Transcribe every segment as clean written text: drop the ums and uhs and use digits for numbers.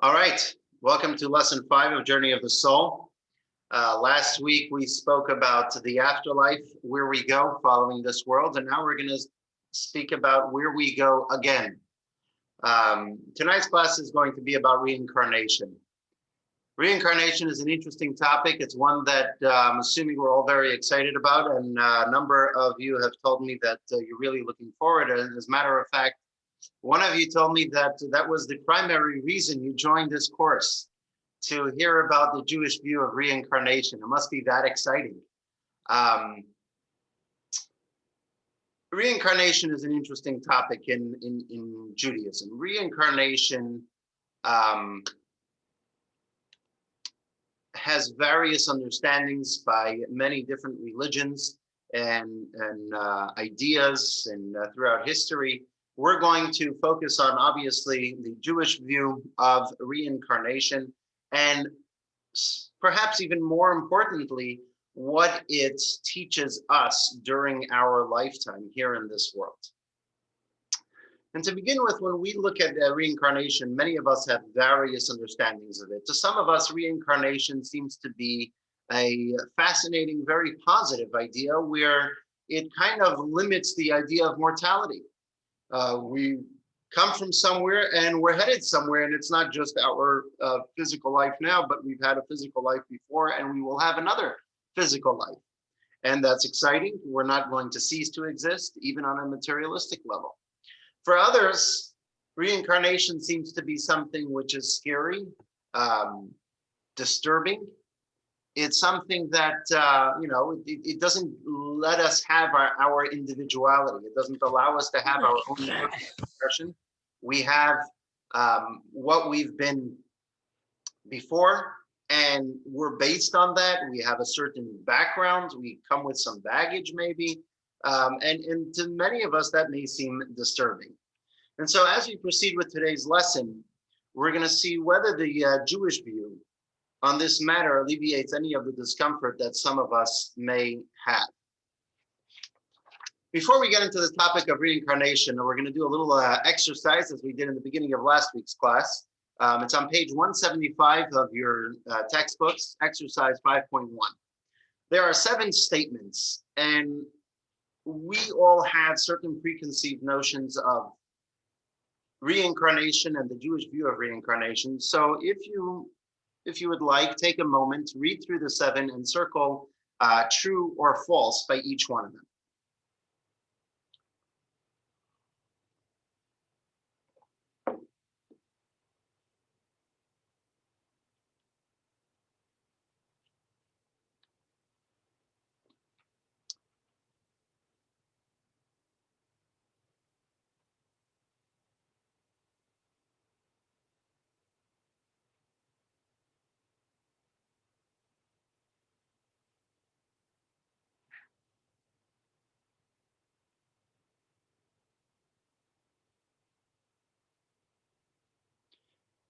All right, welcome to lesson 5 of Journey of the Soul. Last week we spoke about the afterlife, where we go following this world, and now we're going to speak about where we go again. Tonight's class is going to be about reincarnation. Reincarnation is an interesting topic. It's one that I'm assuming we're all very excited about, and a number of you have told me that you're really looking forward. And as a matter of fact, one of you told me that that was the primary reason you joined this course, to hear about the Jewish view of reincarnation. It must be that exciting. Reincarnation is an interesting topic in Judaism. Reincarnation has various understandings by many different religions and ideas and throughout history. We're going to focus on, obviously, the Jewish view of reincarnation, and perhaps even more importantly, what it teaches us during our lifetime here in this world. And to begin with, when we look at reincarnation, many of us have various understandings of it. To some of us, reincarnation seems to be a fascinating, very positive idea where it kind of limits the idea of mortality. We come from somewhere and we're headed somewhere, and it's not just our physical life now, but we've had a physical life before and we will have another physical life. And that's exciting. We're not going to cease to exist, even on a materialistic level. For others, reincarnation seems to be something which is scary, disturbing. It's something that, it doesn't let us have our individuality. It doesn't allow us to have our own expression. We have what we've been before, and we're based on that. We have a certain background. We come with some baggage, maybe. And to many of us, that may seem disturbing. And so as we proceed with today's lesson, we're going to see whether the Jewish view on this matter alleviates any of the discomfort that some of us may have. Before we get into the topic of reincarnation, we're going to do a little exercise as we did in the beginning of last week's class. It's on page 175 of your textbooks, exercise 5.1. There are 7 statements, and we all have certain preconceived notions of reincarnation and the Jewish view of reincarnation. So if you would like, take a moment, read through the 7 and circle true or false by each one of them.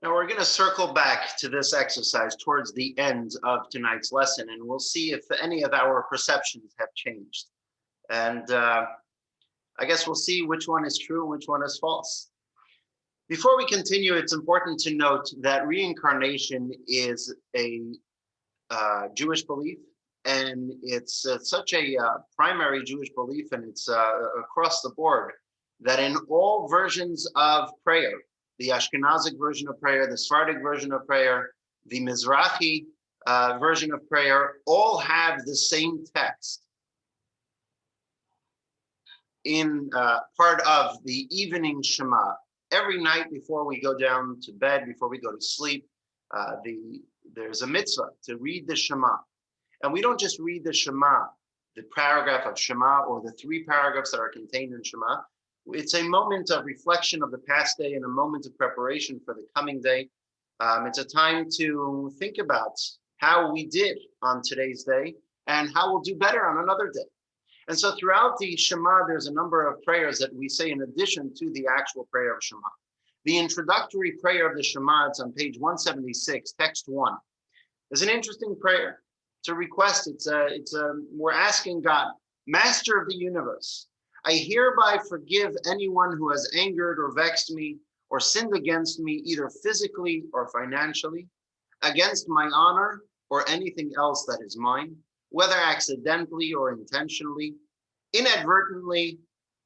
Now we're going to circle back to this exercise towards the end of tonight's lesson, and we'll see if any of our perceptions have changed. And I guess we'll see which one is true and which one is false. Before we continue, it's important to note that reincarnation is a Jewish belief, and it's such a primary Jewish belief, and it's across the board, that in all versions of prayer, the Ashkenazic version of prayer, the Sephardic version of prayer, the Mizrahi version of prayer, all have the same text in part of the evening Shema. Every night before we go down to bed, before we go to sleep, there's a mitzvah to read the Shema. And we don't just read the Shema, the paragraph of Shema, or the 3 paragraphs that are contained in Shema. It's a moment of reflection of the past day and a moment of preparation for the coming day. It's a time to think about how we did on today's day and how we'll do better on another day. And so throughout the Shema, there's a number of prayers that we say in addition to the actual prayer of Shema. The introductory prayer of the Shema, it's on page 176, text 1. There's an interesting prayer. It's a request. We're asking God, Master of the universe, I hereby forgive anyone who has angered or vexed me, or sinned against me either physically or financially, against my honor or anything else that is mine, whether accidentally or intentionally, inadvertently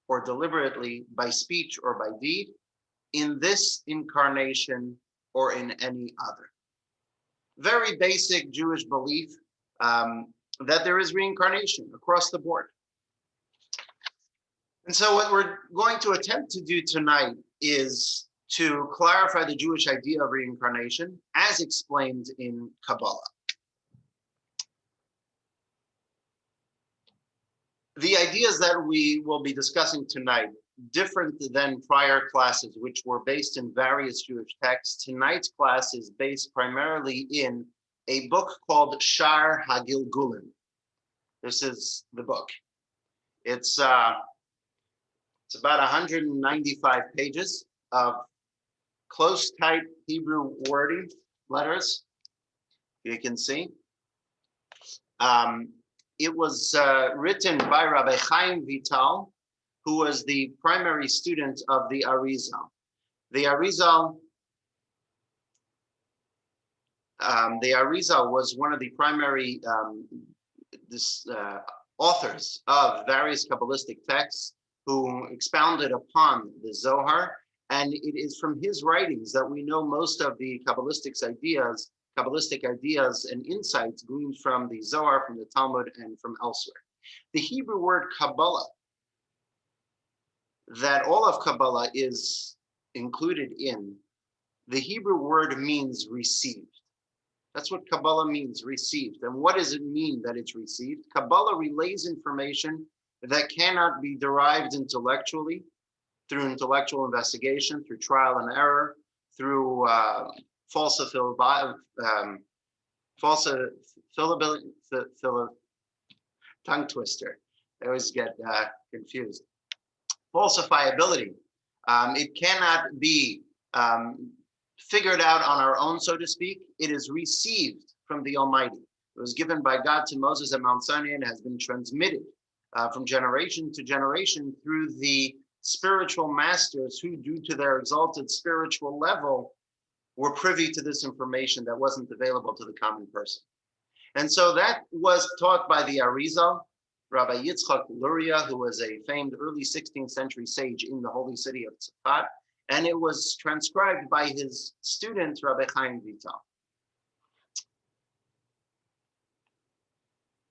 or deliberately, by speech or by deed, in this incarnation or in any other. Very basic Jewish belief that there is reincarnation across the board. And so what we're going to attempt to do tonight is to clarify the Jewish idea of reincarnation as explained in Kabbalah. The ideas that we will be discussing tonight, different than prior classes, which were based in various Jewish texts. Tonight's class is based primarily in a book called Shar HaGilgulim. This is the book. It's about 195 pages of close type Hebrew wording, letters, you can see. It was written by Rabbi Chaim Vital, who was the primary student of the Arizal. The Arizal was one of the primary authors of various Kabbalistic texts who expounded upon the Zohar. And it is from his writings that we know most of the Kabbalistic ideas and insights gleaned from the Zohar, from the Talmud, and from elsewhere. The Hebrew word Kabbalah, that all of Kabbalah is included in, the Hebrew word means received. That's what Kabbalah means, received. And what does it mean that it's received? Kabbalah relays information that cannot be derived intellectually, through intellectual investigation, through trial and error, through tongue twister. I always get confused. Falsifiability. It cannot be figured out on our own, so to speak. It is received from the Almighty. It was given by God to Moses at Mount Sinai and has been transmitted from generation to generation through the spiritual masters who, due to their exalted spiritual level, were privy to this information that wasn't available to the common person. And so that was taught by the Arizal, Rabbi Yitzchak Luria, who was a famed early 16th century sage in the holy city of Tzfat, and it was transcribed by his student, Rabbi Chaim Vital.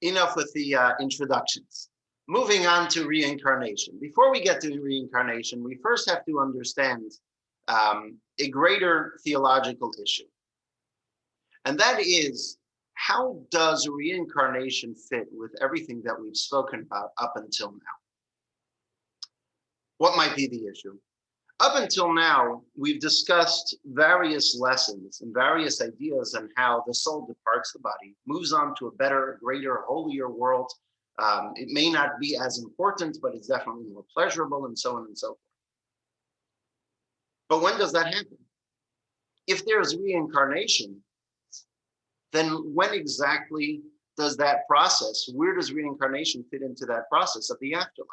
Enough with the introductions. Moving on to reincarnation. Before we get to reincarnation, we first have to understand a greater theological issue. And that is, how does reincarnation fit with everything that we've spoken about up until now? What might be the issue? Up until now, we've discussed various lessons and various ideas on how the soul departs the body, moves on to a better, greater, holier world. It may not be as important, but it's definitely more pleasurable, and so on and so forth. But when does that happen? If there's reincarnation, then when exactly does that process, where does reincarnation fit into that process of the afterlife?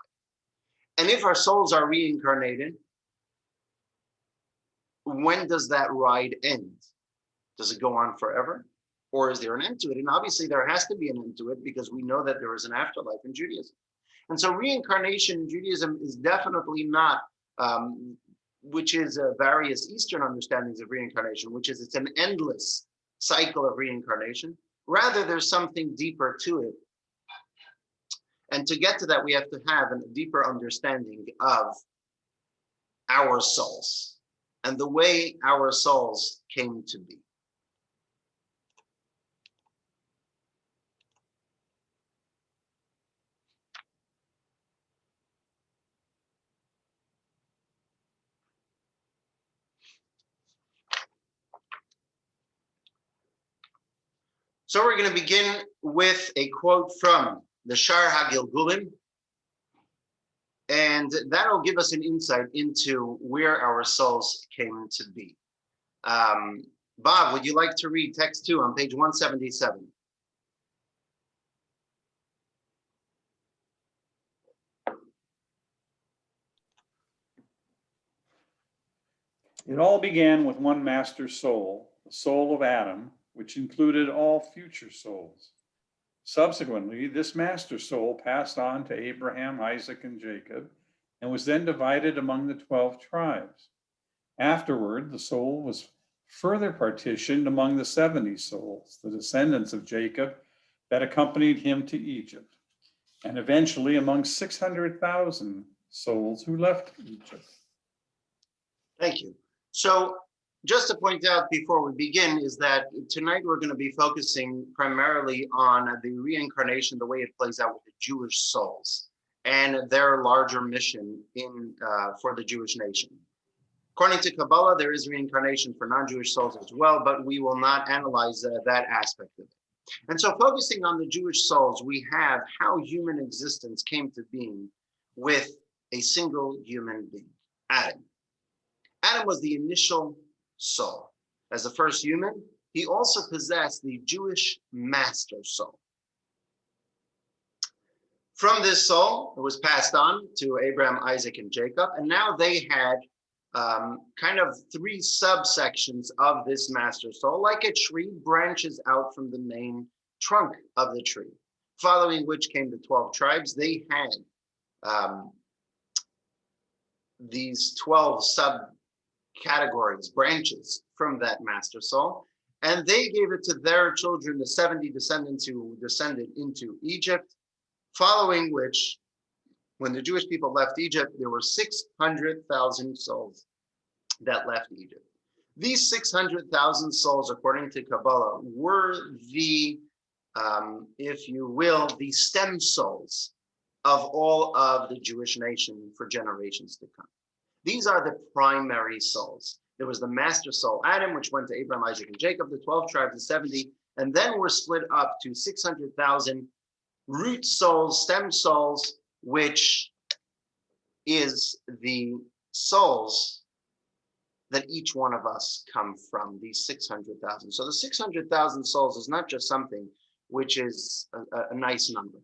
And if our souls are reincarnated, when does that ride end? Does it go on forever? Or is there an end to it? And obviously there has to be an end to it, because we know that there is an afterlife in Judaism. And so reincarnation in Judaism is definitely not, which is various Eastern understandings of reincarnation, which is it's an endless cycle of reincarnation. Rather, there's something deeper to it. And to get to that, we have to have a deeper understanding of our souls and the way our souls came to be. So we're going to begin with a quote from the Shar HaGilgulim, and that'll give us an insight into where our souls came to be. Bob, would you like to read text 2 on page 177? It all began with one master soul, the soul of Adam, which included all future souls. Subsequently, this master soul passed on to Abraham, Isaac, and Jacob, and was then divided among the 12 tribes. Afterward, the soul was further partitioned among the 70 souls, the descendants of Jacob, that accompanied him to Egypt, and eventually among 600,000 souls who left Egypt. Thank you. So just to point out before we begin is that tonight we're going to be focusing primarily on the reincarnation, the way it plays out with the Jewish souls and their larger mission for the Jewish nation. According to Kabbalah, there is reincarnation for non-Jewish souls as well, but we will not analyze that aspect of it. And so focusing on the Jewish souls, we have how human existence came to being with a single human being, Adam. Adam was the initial soul. As the first human, he also possessed the Jewish master soul. From this soul, it was passed on to Abraham, Isaac, and Jacob, and now they had kind of three subsections of this master soul, like a tree branches out from the main trunk of the tree, following which came the 12 tribes. They had these 12 subcategories, branches from that master soul, and they gave it to their children, the 70 descendants who descended into Egypt, following which, when the Jewish people left Egypt, there were 600,000 souls that left Egypt. These 600,000 souls, according to Kabbalah, were the, if you will, the stem souls of all of the Jewish nation for generations to come. These are the primary souls. There was the master soul, Adam, which went to Abraham, Isaac, and Jacob, the 12 tribes, the 70, and then were split up to 600,000 root souls, stem souls, which is the souls that each one of us come from, these 600,000. So the 600,000 souls is not just something which is a nice number.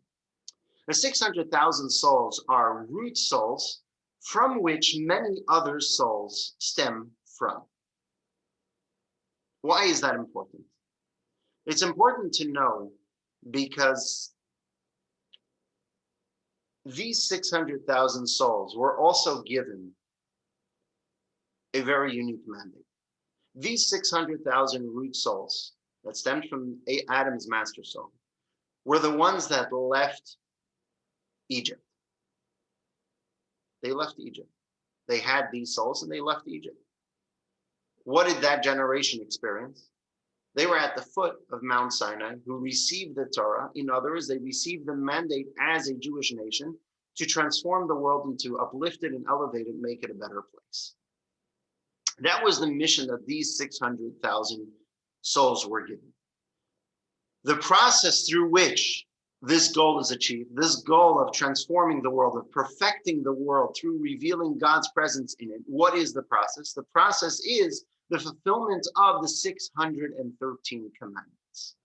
The 600,000 souls are root souls from which many other souls stem from. Why is that important? It's important to know because these 600,000 souls were also given a very unique mandate. These 600,000 root souls that stemmed from Adam's master soul were the ones that left Egypt. They left Egypt. They had these souls and they left Egypt. What did that generation experience? They were at the foot of Mount Sinai, who received the Torah. In other words, they received the mandate as a Jewish nation to transform the world and to uplift it and elevate it, make it a better place. That was the mission that these 600,000 souls were given. The process through which this goal is achieved, this goal of transforming the world, of perfecting the world through revealing God's presence in it. What is the process? The process is the fulfillment of the 613 commandments.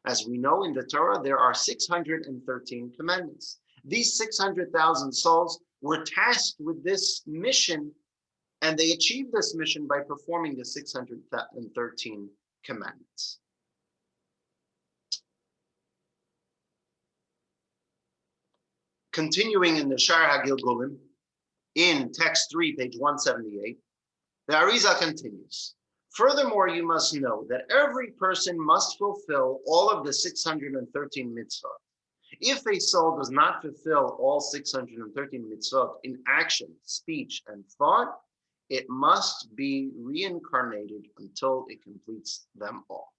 As we know in the Torah, there are 613 commandments. These 600,000 souls were tasked with this mission, and they achieved this mission by performing the 613 commandments. Continuing in the Shar HaGilgulim, in text 3, page 178, the Arizal continues. Furthermore, you must know that every person must fulfill all of the 613 mitzvot. If a soul does not fulfill all 613 mitzvot in action, speech, and thought, it must be reincarnated until it completes them all.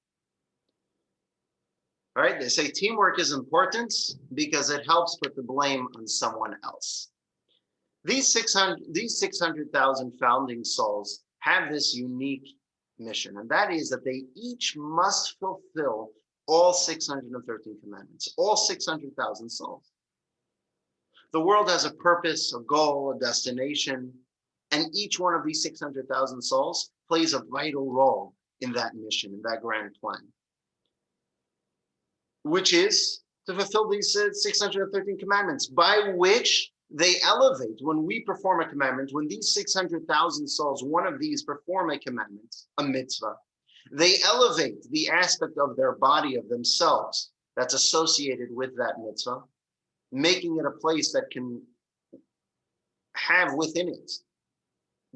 All right, they say teamwork is important because it helps put the blame on someone else. These 600,000 founding souls have this unique mission, and that is that they each must fulfill all 613 commandments, all 600,000 souls. The world has a purpose, a goal, a destination, and each one of these 600,000 souls plays a vital role in that mission, in that grand plan, which is to fulfill these 613 commandments, by which They elevate when we perform a commandment, when these 600,000 souls, one of these perform a commandment, a mitzvah, they elevate the aspect of their body, of themselves, that's associated with that mitzvah, making it a place that can have within it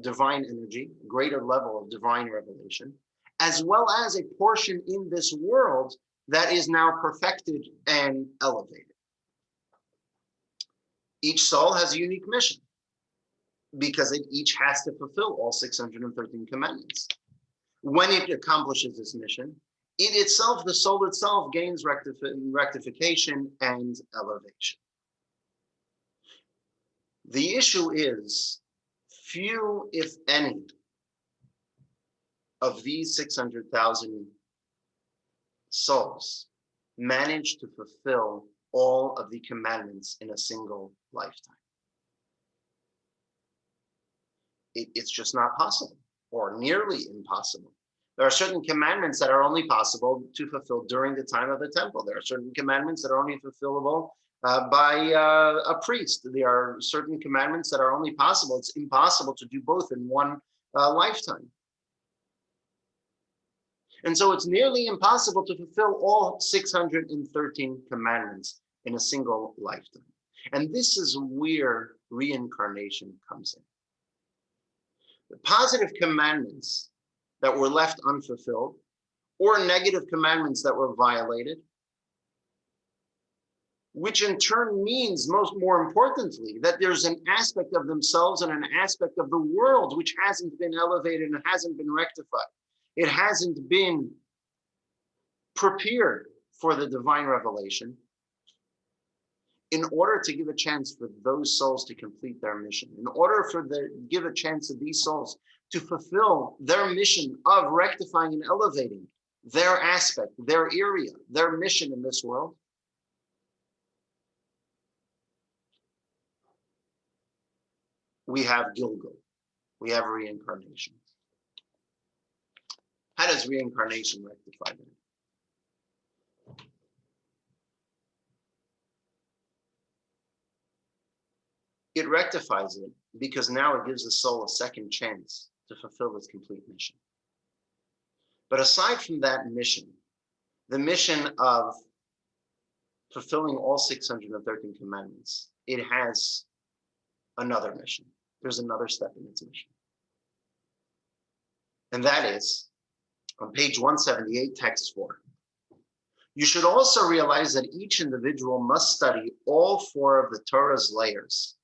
divine energy, greater level of divine revelation, as well as a portion in this world that is now perfected and elevated. Each soul has a unique mission because it each has to fulfill all 613 commandments. When it accomplishes this mission, it itself, the soul itself, gains rectification and elevation. The issue is, few, if any, of these 600,000 souls manage to fulfill all of the commandments in a single lifetime. It's just not possible, or nearly impossible. There are certain commandments that are only possible to fulfill during the time of the temple. There are certain commandments that are only fulfillable by a priest. There are certain commandments that are only possible. It's impossible to do both in one lifetime. And so it's nearly impossible to fulfill all 613 commandments in a single lifetime. And this is where reincarnation comes in. The positive commandments that were left unfulfilled, or negative commandments that were violated, which in turn means, more importantly, that there's an aspect of themselves and an aspect of the world which hasn't been elevated and hasn't been rectified. It hasn't been prepared for the divine revelation. In order to give a chance for those souls to complete their mission, in order for give a chance to these souls to fulfill their mission of rectifying and elevating their aspect, their area, their mission in this world, we have Gilgul, we have reincarnation. How does reincarnation rectify that? It rectifies it because now it gives the soul a second chance to fulfill its complete mission. But aside from that mission, the mission of fulfilling all 613 commandments, it has another mission. There's another step in its mission. And that is on page 178, text 4. You should also realize that each individual must study all 4 of the Torah's layers,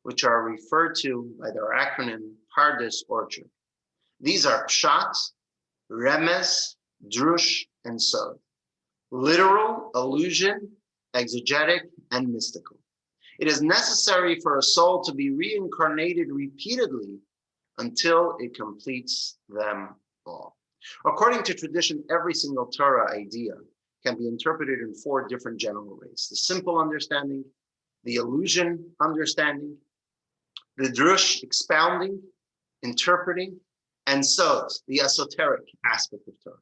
which are referred to by their acronym Pardes or Chuk. These are Pshat, Remez, Drush, and Sod. Literal, allusion, exegetic, and mystical. It is necessary for a soul to be reincarnated repeatedly until it completes them all. According to tradition, every single Torah idea can be interpreted in 4 different general ways: the simple understanding, the illusion understanding, the drush expounding, interpreting, and Sod, the esoteric aspect of Torah.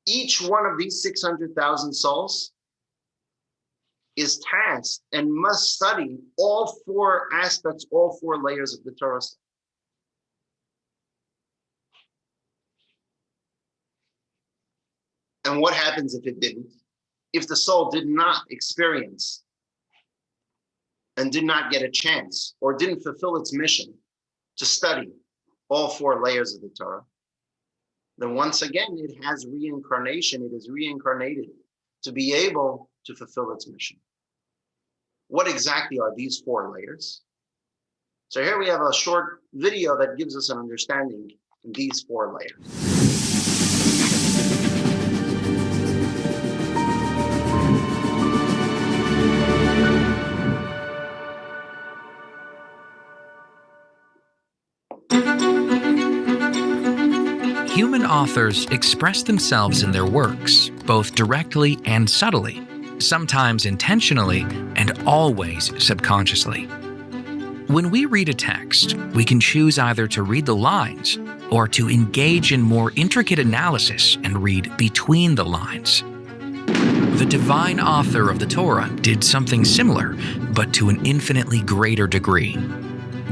Each one of these 600,000 souls is tasked and must study all 4 aspects, all 4 layers of the Torah. And what happens if it didn't? If the soul did not experience and did not get a chance or didn't fulfill its mission to study all 4 layers of the Torah, then once again, it has reincarnation. It is reincarnated to be able to fulfill its mission. What exactly are these 4 layers? So here we have a short video that gives us an understanding of these 4 layers. Human authors express themselves in their works, both directly and subtly, sometimes intentionally and always subconsciously. When we read a text, we can choose either to read the lines or to engage in more intricate analysis and read between the lines. the divine author of the Torah did something similar, but to an infinitely greater degree.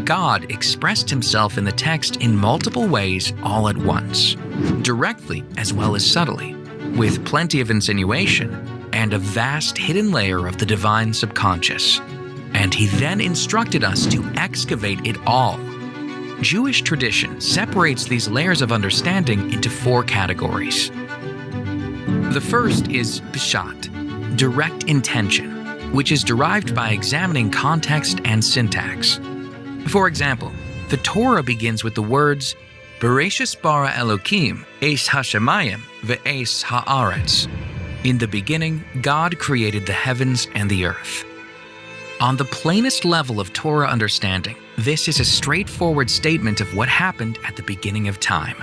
God expressed himself in the text in multiple ways all at once, directly as well as subtly, with plenty of insinuation and a vast hidden layer of the divine subconscious. And he then instructed us to excavate it all. Jewish tradition separates these layers of understanding into 4 categories. The first is pshat, direct intention, which is derived by examining context and syntax. For example, the Torah begins with the words, Bereshis bara Elokim, es hashemayim, ve'es haaretz. In the beginning, God created the heavens and the earth. On the plainest level of Torah understanding, this is a straightforward statement of what happened at the beginning of time.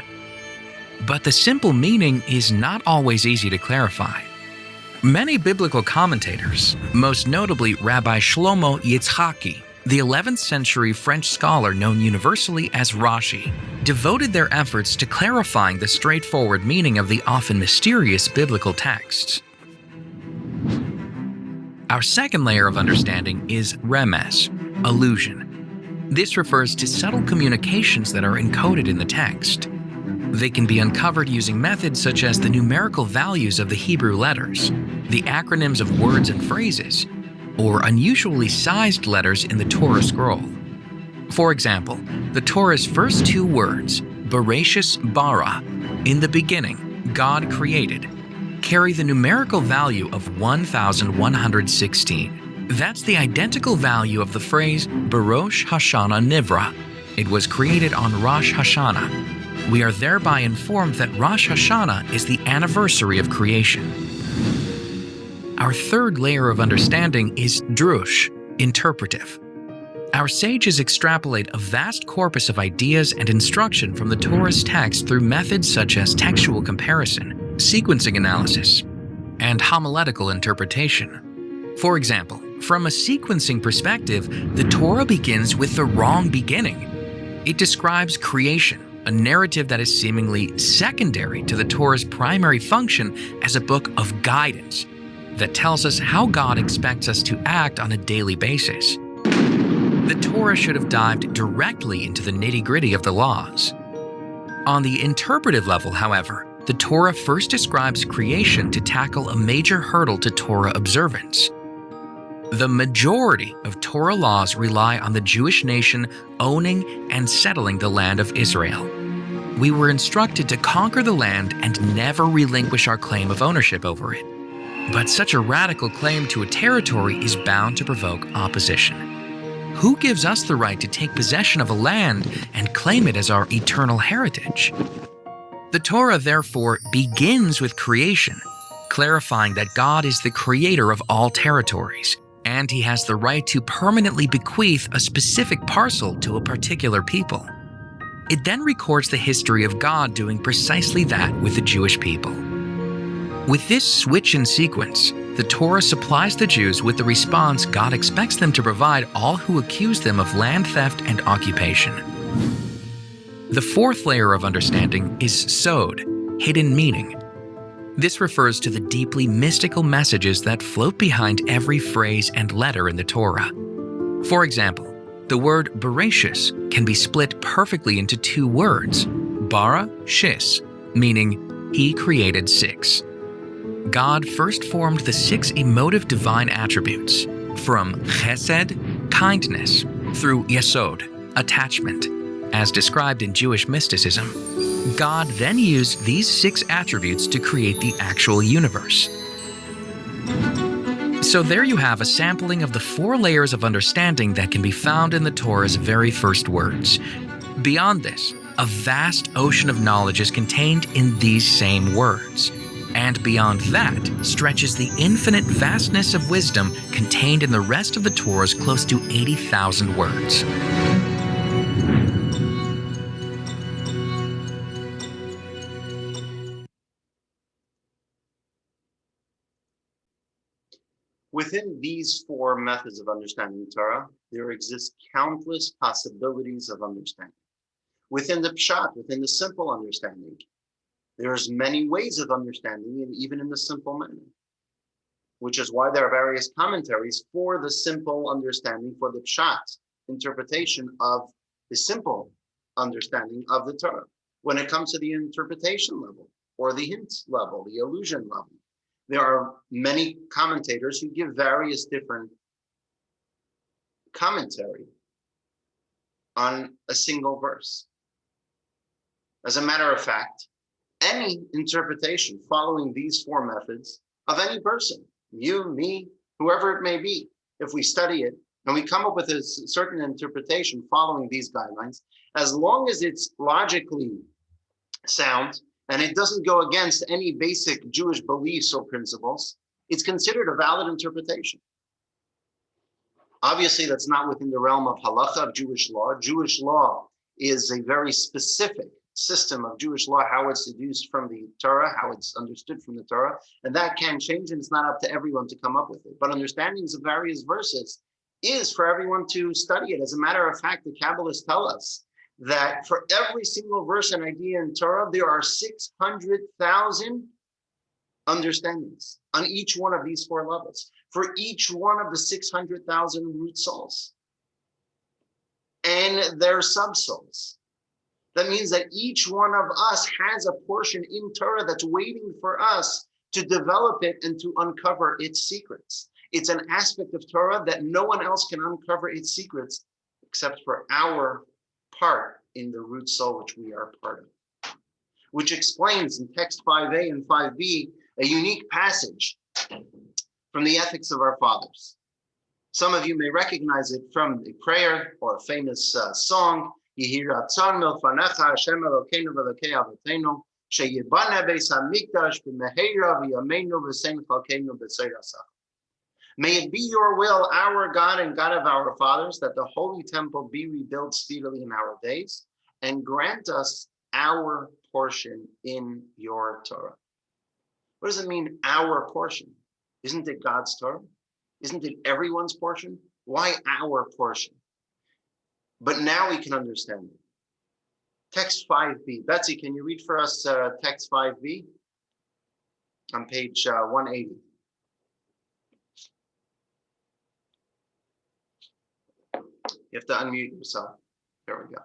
But the simple meaning is not always easy to clarify. Many biblical commentators, most notably Rabbi Shlomo Yitzhaki, the 11th century French scholar known universally as Rashi, devoted their efforts to clarifying the straightforward meaning of the often mysterious biblical texts. Our second layer of understanding is remes, allusion. This refers to subtle communications that are encoded in the text. They can be uncovered using methods such as the numerical values of the Hebrew letters, the acronyms of words and phrases, or unusually sized letters in the Torah scroll. For example, the Torah's first 2 words, Bereshis bara, in the beginning, God created, carry the numerical value of 1116. That's the identical value of the phrase Barosh Hashanah Nivra. It was created on Rosh Hashanah. We are thereby informed that Rosh Hashanah is the anniversary of creation. Our third layer of understanding is drush, interpretive. Our sages extrapolate a vast corpus of ideas and instruction from the Torah's text through methods such as textual comparison, sequencing analysis, and homiletical interpretation. For example, from a sequencing perspective, the Torah begins with the wrong beginning. It describes creation, a narrative that is seemingly secondary to the Torah's primary function as a book of guidance that tells us how God expects us to act on a daily basis. The Torah should have dived directly into the nitty-gritty of the laws. On the interpretive level, however, the Torah first describes creation to tackle a major hurdle to Torah observance. The majority of Torah laws rely on the Jewish nation owning and settling the land of Israel. We were instructed to conquer the land and never relinquish our claim of ownership over it. But such a radical claim to a territory is bound to provoke opposition. Who gives us the right to take possession of a land and claim it as our eternal heritage? The Torah, therefore, begins with creation, clarifying that God is the creator of all territories, and he has the right to permanently bequeath a specific parcel to a particular people. It then records the history of God doing precisely that with the Jewish people. With this switch in sequence, the Torah supplies the Jews with the response God expects them to provide all who accuse them of land theft and occupation. The fourth layer of understanding is sod, hidden meaning. This refers to the deeply mystical messages that float behind every phrase and letter in the Torah. For example, the word Bereshis can be split perfectly into 2 words, bara, shis, meaning he created 6. God first formed the 6 emotive divine attributes, from chesed, kindness, through yesod, attachment, as described in Jewish mysticism. God then used these 6 attributes to create the actual universe. So there you have a sampling of the 4 layers of understanding that can be found in the Torah's very first words. Beyond this, a vast ocean of knowledge is contained in these same words. And beyond that stretches the infinite vastness of wisdom contained in the rest of the Torah's close to 80,000 words. Within these 4 methods of understanding the Torah, there exist countless possibilities of understanding. Within the pshat, within the simple understanding, there's many ways of understanding it, even in the simple manner. which is why there are various commentaries for the simple understanding, for the pshat interpretation of the simple understanding of the Torah. When it comes to the interpretation level or the hint level, the allusion level, there are many commentators who give various different commentary on a single verse. As a matter of fact, any interpretation following these four methods of any person, you, me, whoever it may be, if we study it and we come up with a certain interpretation following these guidelines, as long as it's logically sound and it doesn't go against any basic Jewish beliefs or principles, it's considered a valid interpretation. Obviously, that's not within the realm of halacha, of Jewish law. Jewish law is a very specific system of Jewish law, how it's deduced from the Torah, how it's understood from the Torah, and that can change, and it's not up to everyone to come up with it. But understandings of various verses is for everyone to study it. As a matter of fact, the Kabbalists tell us that for every single verse and idea in Torah, there are 600,000 understandings on each one of these four levels, for each one of the 600,000 root souls and their subsouls. That means that each one of us has a portion in Torah that's waiting for us to develop it and to uncover its secrets. It's an aspect of Torah that no one else can uncover its secrets except for our part in the root soul, which we are part of. Which explains in text 5a and 5b a unique passage from the Ethics of Our Fathers. Some of you may recognize it from a prayer or a famous song, Yehi Ratzon Milfanecha Hashem Elokeinu v'Elokei Avotenu sheyibana beis hamikdash b'meheira v'yameinu v'sein chalkeinu b'tzei rasach. May it be your will, our God and God of our fathers, that the holy temple be rebuilt speedily in our days, and grant us our portion in your Torah. What does it mean, our portion? Isn't it God's Torah? Isn't it everyone's portion? Why our portion? But now we can understand it. Text 5b. Betsy, can you read for us text 5b on page 180? You have to unmute yourself. There we go.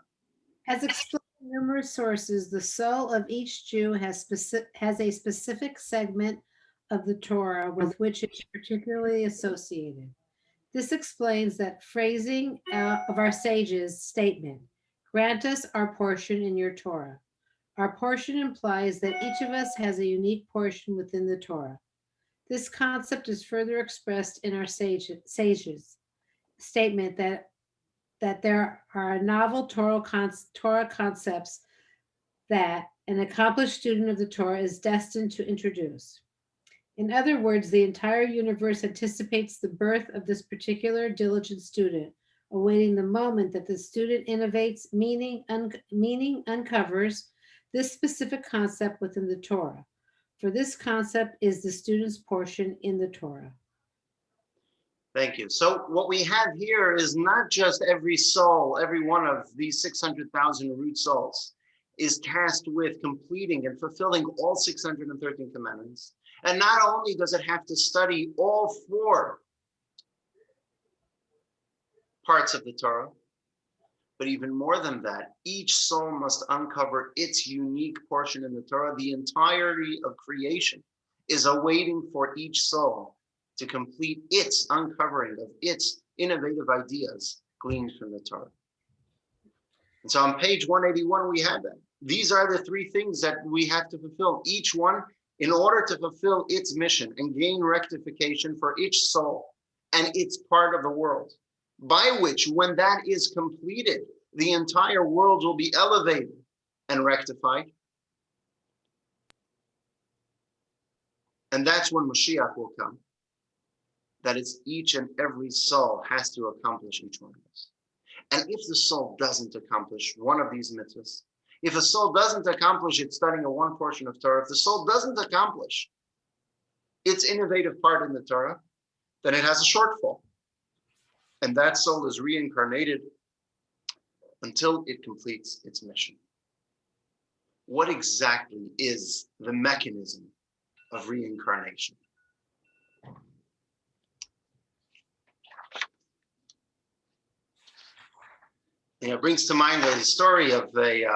As explained in numerous sources, the soul of each Jew has a specific segment of the Torah with which it is particularly associated. This explains that phrasing of our sages' statement, grant us our portion in your Torah. Our portion implies that each of us has a unique portion within the Torah. This concept is further expressed in our sages' statement that there are novel Torah concepts that an accomplished student of the Torah is destined to introduce. In other words, the entire universe anticipates the birth of this particular diligent student, awaiting the moment that the student innovates, meaning uncovers this specific concept within the Torah. For this concept is the student's portion in the Torah. Thank you. So what we have here is not just every soul, every one of these 600,000 root souls is tasked with completing and fulfilling all 613 commandments. And not only does it have to study all four parts of the Torah, but even more than that, each soul must uncover its unique portion in the Torah. The entirety of creation is awaiting for each soul to complete its uncovering of its innovative ideas gleaned from the Torah. And so on page 181, we have that. These are the three things that we have to fulfill, each one in order to fulfill its mission and gain rectification for each soul and its part of the world, by which, when that is completed, the entire world will be elevated and rectified. And that's when Mashiach will come. That is, each and every soul has to accomplish each one of us. And if the soul doesn't accomplish one of these mitzvahs, if a soul doesn't accomplish it studying a one portion of Torah, if the soul doesn't accomplish its innovative part in the Torah, then it has a shortfall. And that soul is reincarnated until it completes its mission. What exactly is the mechanism of reincarnation? It brings to mind the story of a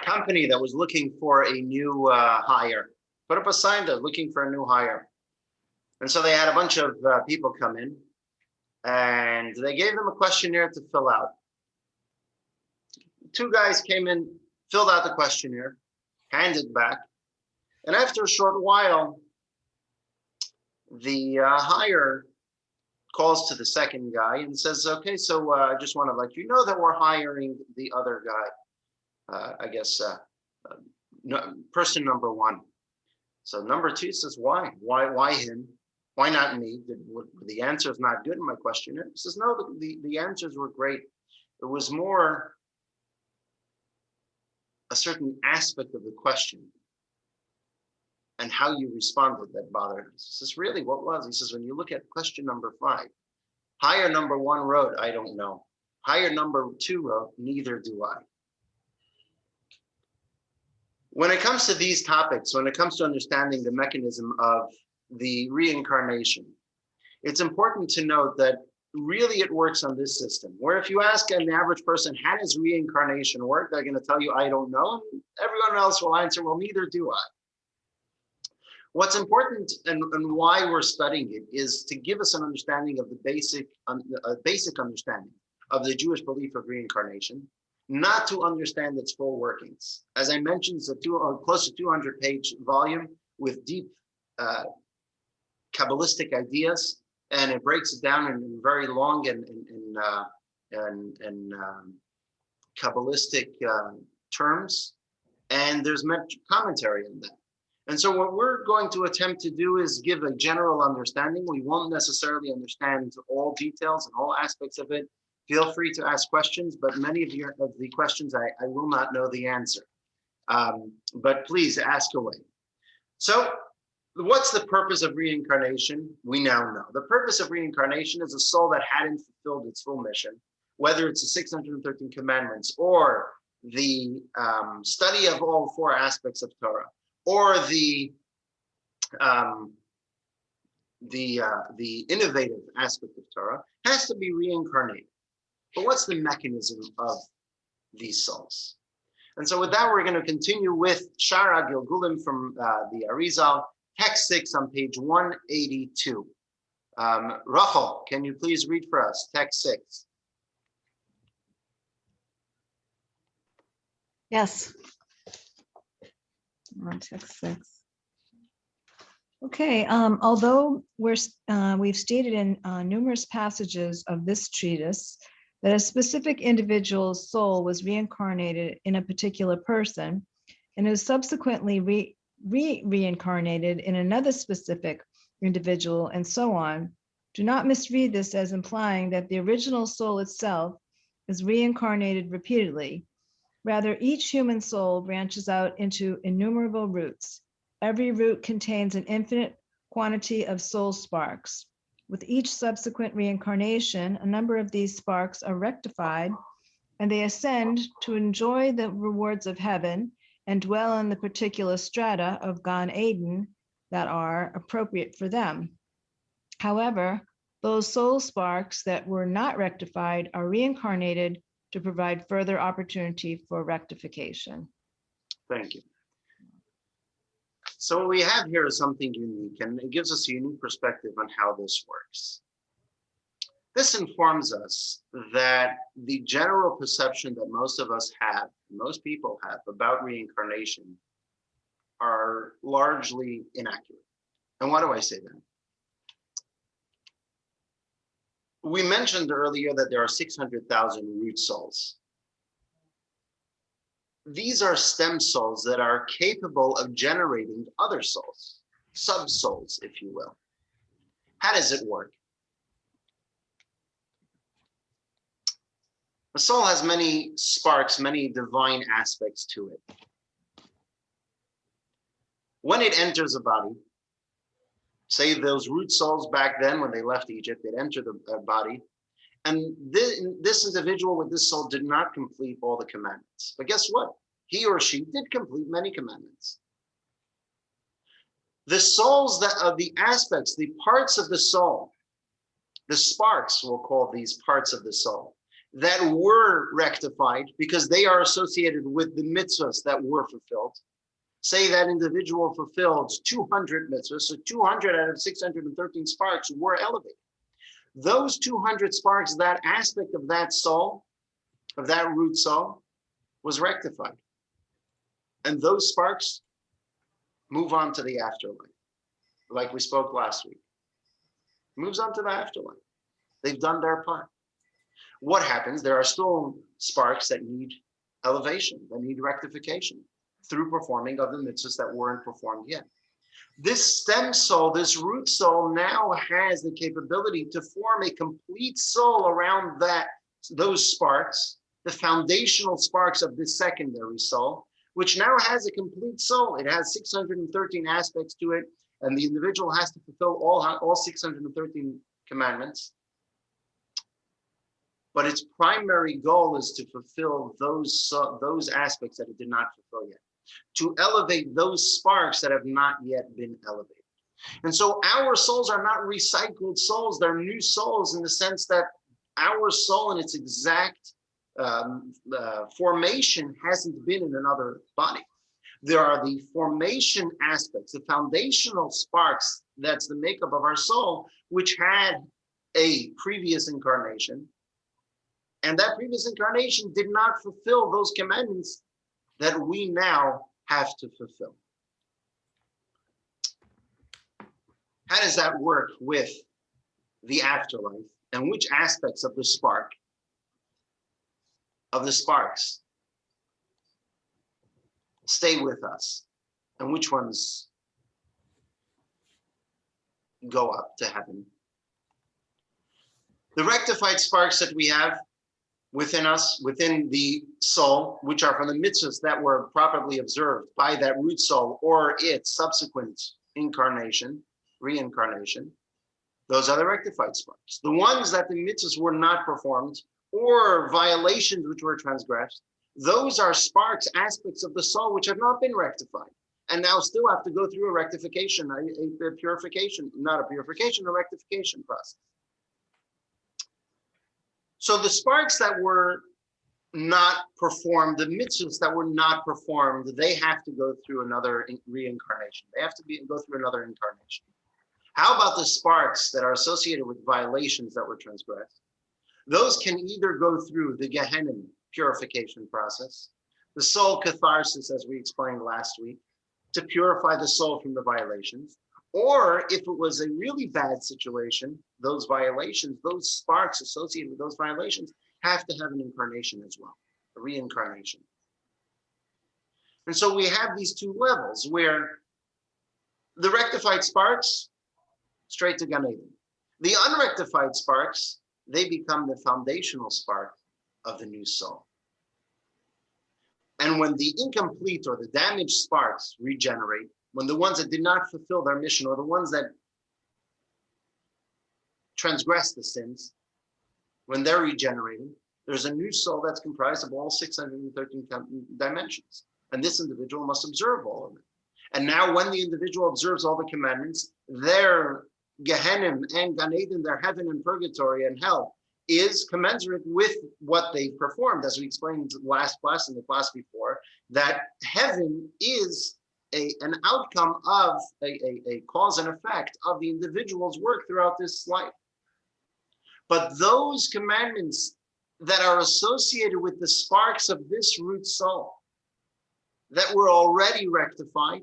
company that was looking for a new hire. Put up a sign there looking for a new hire. And so they had a bunch of people come in and they gave them a questionnaire to fill out. Two guys came in, filled out the questionnaire, handed it back. And after a short while, the hire calls to the second guy and says, okay, so I just want to let you know that we're hiring the other guy, person number one. So number two says, why? Why him? Why not me? The answer is not good in my questionnaire. He says, no, the answers were great. It was more a certain aspect of the question and how you responded that bothered us. He says, really, what was? He says, when you look at question number 5, hire number 1 wrote, I don't know. Hire number 2 wrote, neither do I. When it comes to these topics, when it comes to understanding the mechanism of the reincarnation, it's important to note that really it works on this system, where if you ask an average person, how does reincarnation work? They're going to tell you, I don't know. And everyone else will answer, well, neither do I. What's important and why we're studying it is to give us an understanding of the basic understanding of the Jewish belief of reincarnation, not to understand its full workings. As I mentioned, it's a close to 200-page volume with deep Kabbalistic ideas, and it breaks it down in very long and Kabbalistic terms, and there's much commentary on that. And so what we're going to attempt to do is give a general understanding. We won't necessarily understand all details and all aspects of it. Feel free to ask questions, but many of the questions I will not know the answer. But please ask away. So what's the purpose of reincarnation? We now know. The purpose of reincarnation is a soul that hadn't fulfilled its full mission, whether it's the 613 commandments or the study of all 4 aspects of Torah, or the innovative aspect of Torah, has to be reincarnated. But what's the mechanism of these souls? And so with that, we're going to continue with Shara Gilgulim from the Arizal, text 6 on page 182. Rachel, can you please read for us text 6? Yes. On text 6. Okay, although we've stated in numerous passages of this treatise that a specific individual's soul was reincarnated in a particular person and is subsequently reincarnated in another specific individual and so on, do not misread this as implying that the original soul itself is reincarnated repeatedly. Rather, each human soul branches out into innumerable roots. Every root contains an infinite quantity of soul sparks. With each subsequent reincarnation, a number of these sparks are rectified and they ascend to enjoy the rewards of heaven and dwell in the particular strata of Gan Eden that are appropriate for them. However, those soul sparks that were not rectified are reincarnated to provide further opportunity for rectification. Thank you. So what we have here is something unique, and it gives us a unique perspective on how this works. This informs us that the general perception that most of us have, most people have about reincarnation are largely inaccurate. And why do I say that? We mentioned earlier that there are 600,000 root souls. These are stem souls that are capable of generating other souls, sub-souls, if you will. How does it work? A soul has many sparks, many divine aspects to it. When it enters a body, say those root souls back then when they left Egypt, they'd enter the body, and this individual with this soul did not complete all the commandments. But guess what? He or she did complete many commandments. The souls that are the aspects, the parts of the soul the sparks, we'll call these parts of the soul, that were rectified because they are associated with the mitzvahs that were fulfilled. Say that individual fulfilled 200 mitzvahs, so 200 out of 613 sparks were elevated. Those 200 sparks, that aspect of that soul, of that root soul, was rectified. And those sparks move on to the afterlife, like we spoke last week. Moves on to the afterlife. They've done their part. What happens? There are still sparks that need elevation, that need rectification through performing of the mitzvahs that weren't performed yet. This stem soul, this root soul, now has the capability to form a complete soul around those sparks, the foundational sparks of this secondary soul, which now has a complete soul. It has 613 aspects to it, and the individual has to fulfill all 613 commandments. But its primary goal is to fulfill those aspects that it did not fulfill yet, to elevate those sparks that have not yet been elevated. And so our souls are not recycled souls, they're new souls in the sense that our soul in its exact formation hasn't been in another body. There are the formation aspects, the foundational sparks, that's the makeup of our soul, which had a previous incarnation. And that previous incarnation did not fulfill those commandments that we now have to fulfill. How does that work with the afterlife? And which aspects of the sparks, stay with us? And which ones go up to heaven? The rectified sparks that we have within us, within the soul, which are from the mitzvahs that were properly observed by that root soul or its subsequent incarnation, reincarnation, those are the rectified sparks. The ones that the mitzvahs were not performed or violations which were transgressed, those are sparks, aspects of the soul which have not been rectified and now still have to go through a rectification, a purification, not a purification, a rectification process. So the sparks that were not performed, the mitzvahs that were not performed, they have to go through another reincarnation. They have to go through another incarnation. How about the sparks that are associated with violations that were transgressed? Those can either go through the Gehenna purification process, the soul catharsis, as we explained last week, to purify the soul from the violations, or if it was a really bad situation, those violations, those sparks associated with those violations have to have an incarnation as well, a reincarnation. And so we have these two levels where the rectified sparks, straight to Gan Eden. The unrectified sparks, they become the foundational spark of the new soul. And when the incomplete or the damaged sparks regenerate, when the ones that did not fulfill their mission or the ones that transgress the sins, when they're regenerating, there's a new soul that's comprised of all 613 dimensions. And this individual must observe all of it. And now when the individual observes all the commandments, their Gehenna and Gan Eden, their heaven and purgatory and hell, is commensurate with what they performed, as we explained last class and the class before, that heaven is an outcome of a cause and effect of the individual's work throughout this life. But those commandments that are associated with the sparks of this root soul that were already rectified,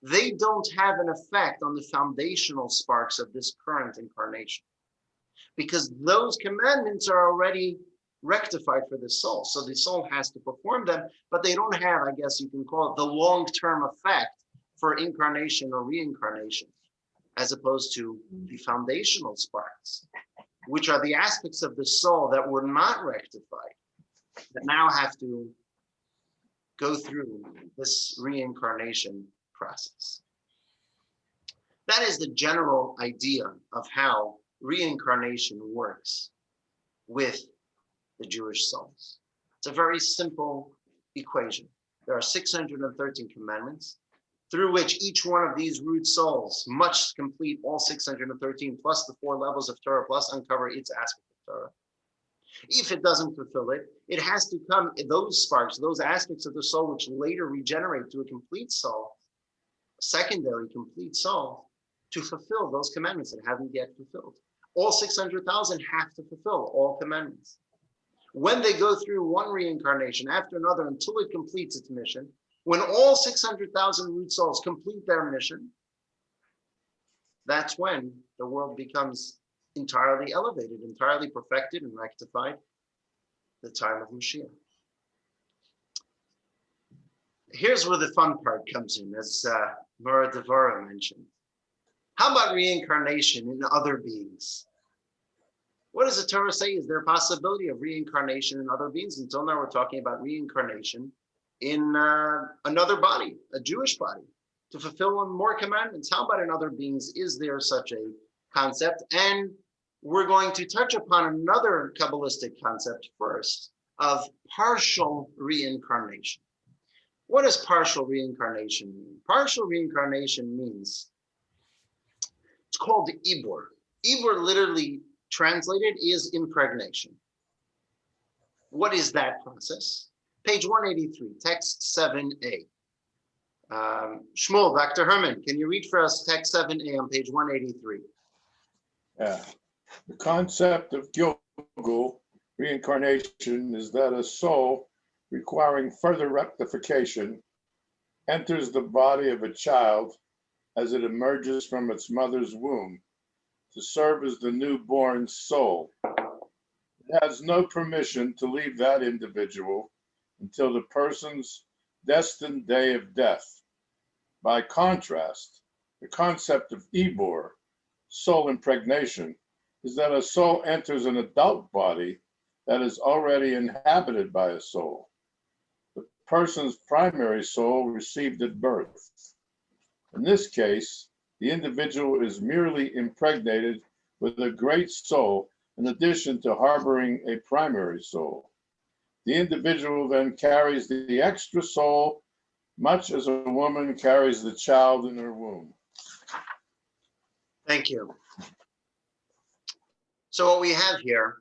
they don't have an effect on the foundational sparks of this current incarnation, because those commandments are already rectified for the soul. So the soul has to perform them, but they don't have, I guess you can call it, the long-term effect for incarnation or reincarnation, as opposed to the foundational sparks, which are the aspects of the soul that were not rectified, that now have to go through this reincarnation process. That is the general idea of how reincarnation works with the Jewish souls. It's a very simple equation. There are 613 commandments. through which each one of these root souls must complete all 613 plus the 4 levels of Torah plus uncover its aspect of Torah. If it doesn't fulfill it, it has to come, those sparks, those aspects of the soul which later regenerate to a complete soul, a secondary complete soul, to fulfill those commandments that haven't yet fulfilled. All 600,000 have to fulfill all commandments. When they go through one reincarnation after another until it completes its mission, when all 600,000 root souls complete their mission, that's when the world becomes entirely elevated, entirely perfected and rectified, the time of Mashiach. Here's where the fun part comes in, as Mora Devora mentioned. How about reincarnation in other beings? What does the Torah say? Is there a possibility of reincarnation in other beings? Until now, we're talking about reincarnation in another body, a Jewish body, to fulfill more commandments. How about in other beings? Is there such a concept? And we're going to touch upon another Kabbalistic concept first of partial reincarnation. What does partial reincarnation mean? Partial reincarnation means, it's called Ibur. Ibur literally translated is impregnation. What is that process? Page 183, text 7a. Shmuel, Dr. Herman, can you read for us text 7a on page 183? Yeah. The concept of Gilgul, reincarnation, is that a soul requiring further rectification enters the body of a child as it emerges from its mother's womb to serve as the newborn soul. It has no permission to leave that individual until the person's destined day of death. By contrast, the concept of Ibur, soul impregnation, is that a soul enters an adult body that is already inhabited by a soul. The person's primary soul received at birth. In this case, the individual is merely impregnated with a great soul in addition to harboring a primary soul. The individual then carries the extra soul, much as a woman carries the child in her womb. Thank you. So what we have here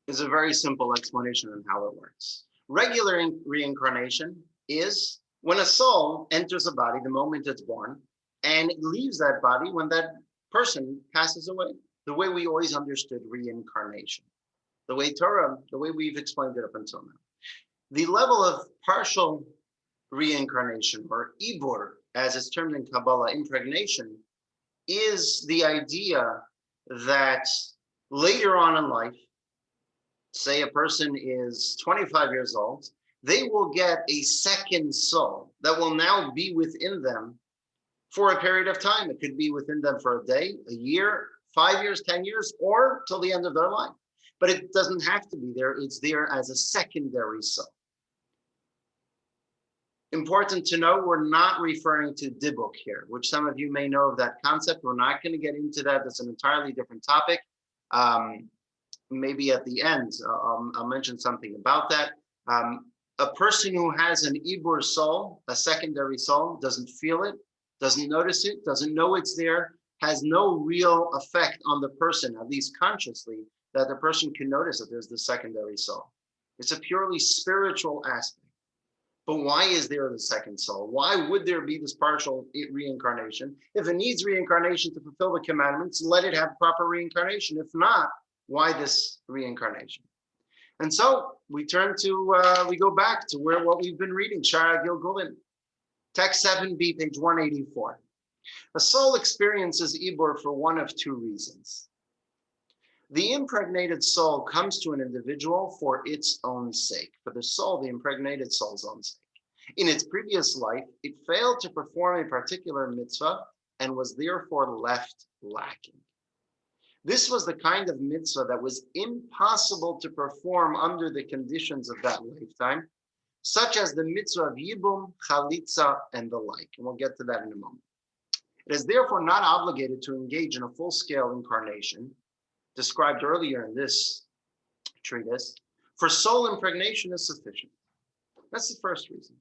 is a very simple explanation on how it works. Regular reincarnation is when a soul enters a body the moment it's born, and it leaves that body when that person passes away, the way we always understood reincarnation, the way Torah, the way we've explained it up until now. The level of partial reincarnation, or Ibur, as it's termed in Kabbalah, impregnation, is the idea that later on in life, say a person is 25 years old, they will get a second soul that will now be within them for a period of time. It could be within them for a day, a year, 5 years, 10 years, or till the end of their life. But it doesn't have to be there. It's there as a secondary soul. Important to know, we're not referring to Dibuk here, which some of you may know of that concept. We're not going to get into that. That's an entirely different topic. Maybe at the end, I'll mention something about that. A person who has an Ibur soul, a secondary soul, doesn't feel it, doesn't notice it, doesn't know it's there, has no real effect on the person, at least consciously, that the person can notice that there's the secondary soul. It's a purely spiritual aspect. But why is there the second soul? Why would there be this partial reincarnation? If it needs reincarnation to fulfill the commandments, let it have proper reincarnation. If not, why this reincarnation? And so we turn to, we go back to what we've been reading, Shara Gilgulin, text 7b, page 184. A soul experiences Ibur for one of two reasons. The impregnated soul comes to an individual for its own sake, for the soul, the impregnated soul's own sake. In its previous life, it failed to perform a particular mitzvah and was therefore left lacking. This was the kind of mitzvah that was impossible to perform under the conditions of that lifetime, such as the mitzvah of Yibum, Chalitza, and the like. And we'll get to that in a moment. It is therefore not obligated to engage in a full-scale incarnation, described earlier in this treatise, for soul impregnation is sufficient. That's the first reason.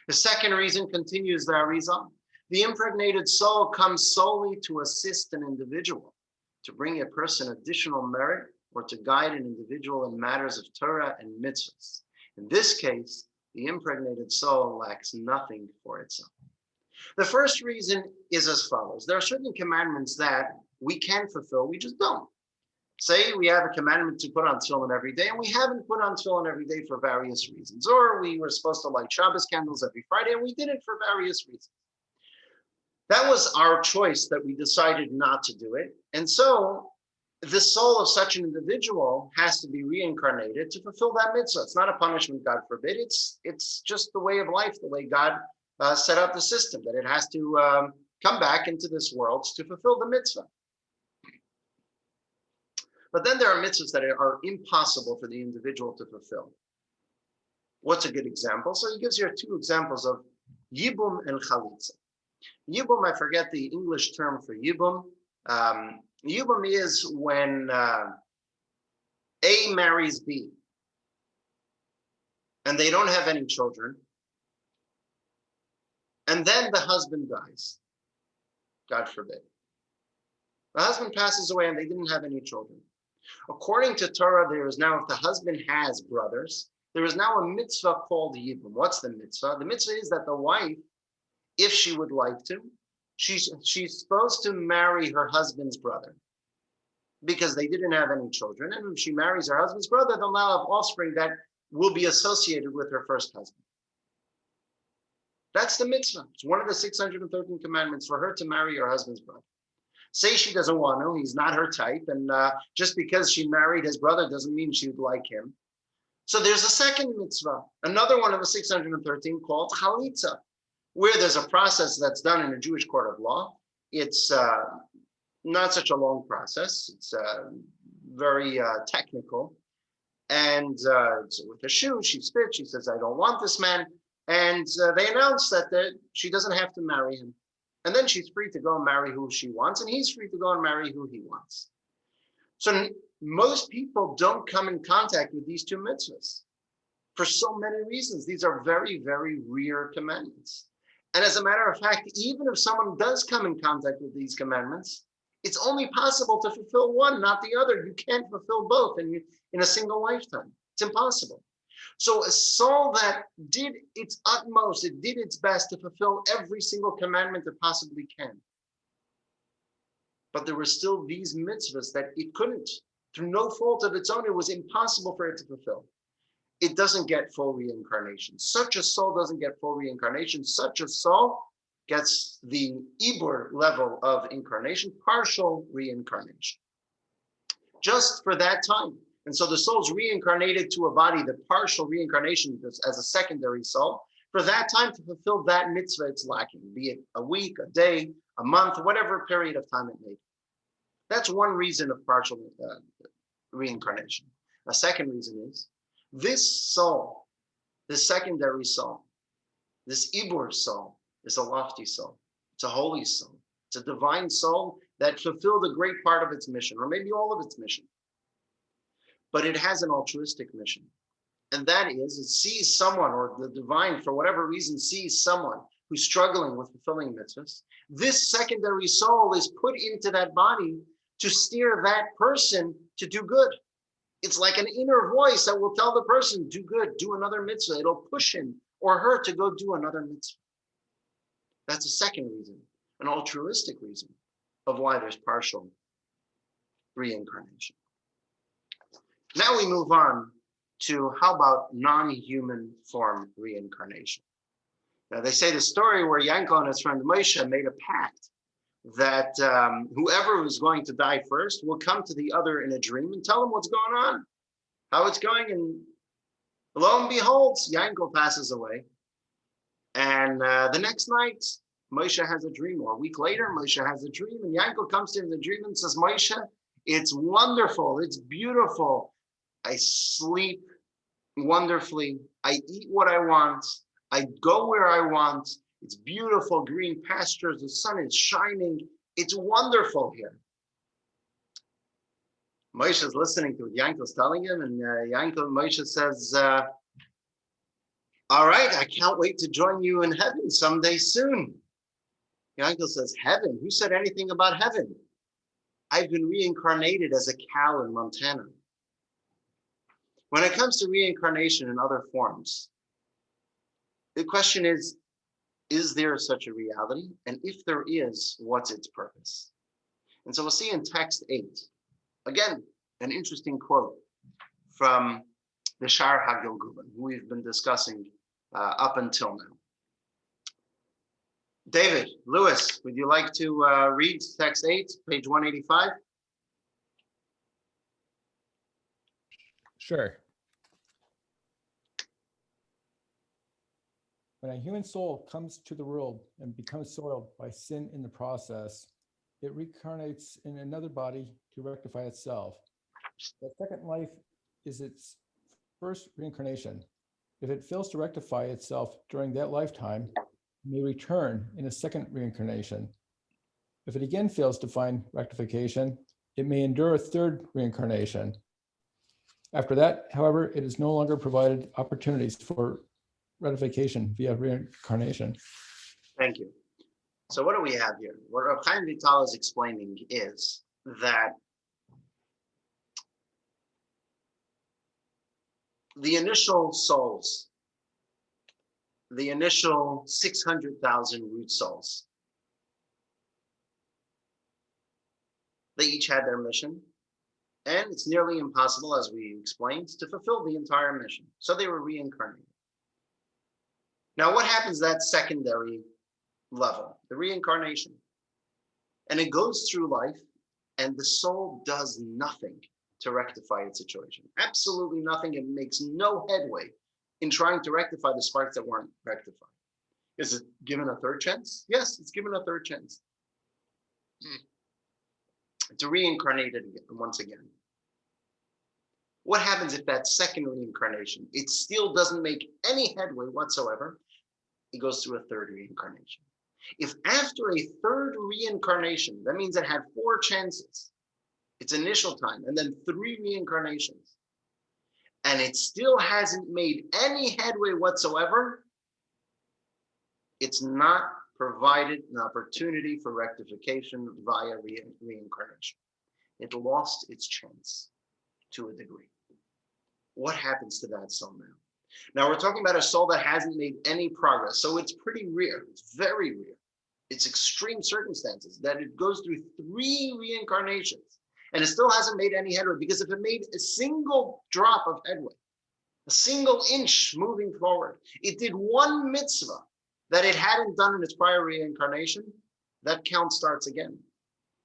The second reason, continues the Arizal, The impregnated soul comes solely to assist an individual, to bring a person additional merit, or to guide an individual in matters of Torah and mitzvahs. In this case, the impregnated soul lacks nothing for itself. The first reason is as follows. There are certain commandments that we can fulfill, we just don't. Say we have a commandment to put on tefillin every day, and we haven't put on tefillin every day for various reasons. Or we were supposed to light Shabbos candles every Friday, and we did it for various reasons. That was our choice that we decided not to do it. And so the soul of such an individual has to be reincarnated to fulfill that mitzvah. It's not a punishment, God forbid. It's just the way of life, the way God set up the system, that it has to come back into this world to fulfill the mitzvah. But then there are mitzvahs that are impossible for the individual to fulfill. What's a good example? So he gives here two examples of yibum and chalitza. Yibum, I forget the English term for yibum. Yibum is when A marries B, and they don't have any children, and then the husband dies, God forbid. The husband passes away and they didn't have any children. According to Torah, there is now, if the husband has brothers, there is now a mitzvah called yibum. What's the mitzvah? The mitzvah is that the wife, if she would like to, she's supposed to marry her husband's brother, because they didn't have any children. And if she marries her husband's brother, they'll now have offspring that will be associated with her first husband. That's the mitzvah. It's one of the 613 commandments for her to marry her husband's brother. Say she doesn't want to, he's not her type, and just because she married his brother doesn't mean she would like him. So there's a second mitzvah, another one of the 613 called chalitza, where there's a process that's done in a Jewish court of law. It's not such a long process. It's very technical. And with a shoe, she spits, she says, I don't want this man. And they announce that she doesn't have to marry him. And then she's free to go and marry who she wants, and he's free to go and marry who he wants. So most people don't come in contact with these two mitzvahs for so many reasons. These are very, very rare commandments. And as a matter of fact, even if someone does come in contact with these commandments, it's only possible to fulfill one, not the other. You can't fulfill both in a single lifetime. It's impossible. So a soul that did its utmost, it did its best to fulfill every single commandment it possibly can. But there were still these mitzvahs that it couldn't. Through no fault of its own, it was impossible for it to fulfill. It doesn't get full reincarnation. Such a soul doesn't get full reincarnation. Such a soul gets the Ibur level of incarnation, partial reincarnation, just for that time. And so the soul's reincarnated to a body, the partial reincarnation as a secondary soul, for that time to fulfill that mitzvah it's lacking, be it a week, a day, a month, whatever period of time it may be. That's one reason of partial reincarnation. A second reason is this soul, this secondary soul, this Ibur soul is a lofty soul. It's a holy soul. It's a divine soul that fulfilled a great part of its mission, or maybe all of its mission. But it has an altruistic mission. And that is, it sees someone, or the divine, for whatever reason, sees someone who's struggling with fulfilling mitzvahs. This secondary soul is put into that body to steer that person to do good. It's like an inner voice that will tell the person, do good, do another mitzvah. It'll push him or her to go do another mitzvah. That's a second reason, an altruistic reason of why there's partial reincarnation. Now we move on to how about non-human form reincarnation. Now they say the story where Yankov and his friend Moshe made a pact that whoever was going to die first will come to the other in a dream and tell him what's going on, how it's going. And lo and behold, Yankov passes away. And the next night, Moshe has a dream, or a week later, Moshe has a dream, and Yankov comes to him in the dream and says, Moshe, it's wonderful, it's beautiful. I sleep wonderfully. I eat what I want. I go where I want. It's beautiful, green pastures. The sun is shining. It's wonderful here. Moshe is listening to what Yankov's telling him, and Moshe says, all right, I can't wait to join you in heaven someday soon. Yankel says, heaven? Who said anything about heaven? I've been reincarnated as a cow in Montana. When it comes to reincarnation in other forms, the question is there such a reality? And if there is, what's its purpose? And so we'll see in text 8, again, an interesting quote from the Shar HaGilgulim, who we've been discussing up until now. David, Lewis, would you like to read text 8, page 185? Sure. When a human soul comes to the world and becomes soiled by sin in the process, it reincarnates in another body to rectify itself. The second life is its first reincarnation. If it fails to rectify itself during that lifetime, it may return in a second reincarnation. If it again fails to find rectification, it may endure a third reincarnation. After that, however, it is no longer provided opportunities for rectification via reincarnation. Thank you. So what do we have here? What Rav Chaim Vital is explaining is that the initial souls, the initial 600,000 root souls, they each had their mission, and it's nearly impossible, as we explained, to fulfill the entire mission. So they were reincarnated. Now, what happens at that secondary level, the reincarnation? And it goes through life, and the soul does nothing to rectify its situation. Absolutely nothing. It makes no headway in trying to rectify the sparks that weren't rectified. Is it given a third chance? Yes, it's given a third chance. To reincarnate it once again. What happens if that second reincarnation, it still doesn't make any headway whatsoever? It goes through a third reincarnation. If after a third reincarnation, that means it had 4 chances, its initial time, and then 3 reincarnations, and it still hasn't made any headway whatsoever, it's not provided an opportunity for rectification via reincarnation. It lost its chance to a degree. What happens to that soul now? Now we're talking about a soul that hasn't made any progress. So it's pretty rare. It's very rare. It's extreme circumstances that it goes through 3 reincarnations and it still hasn't made any headway, because if it made a single drop of headway, a single inch moving forward, it did 1 mitzvah that it hadn't done in its prior reincarnation, that count starts again.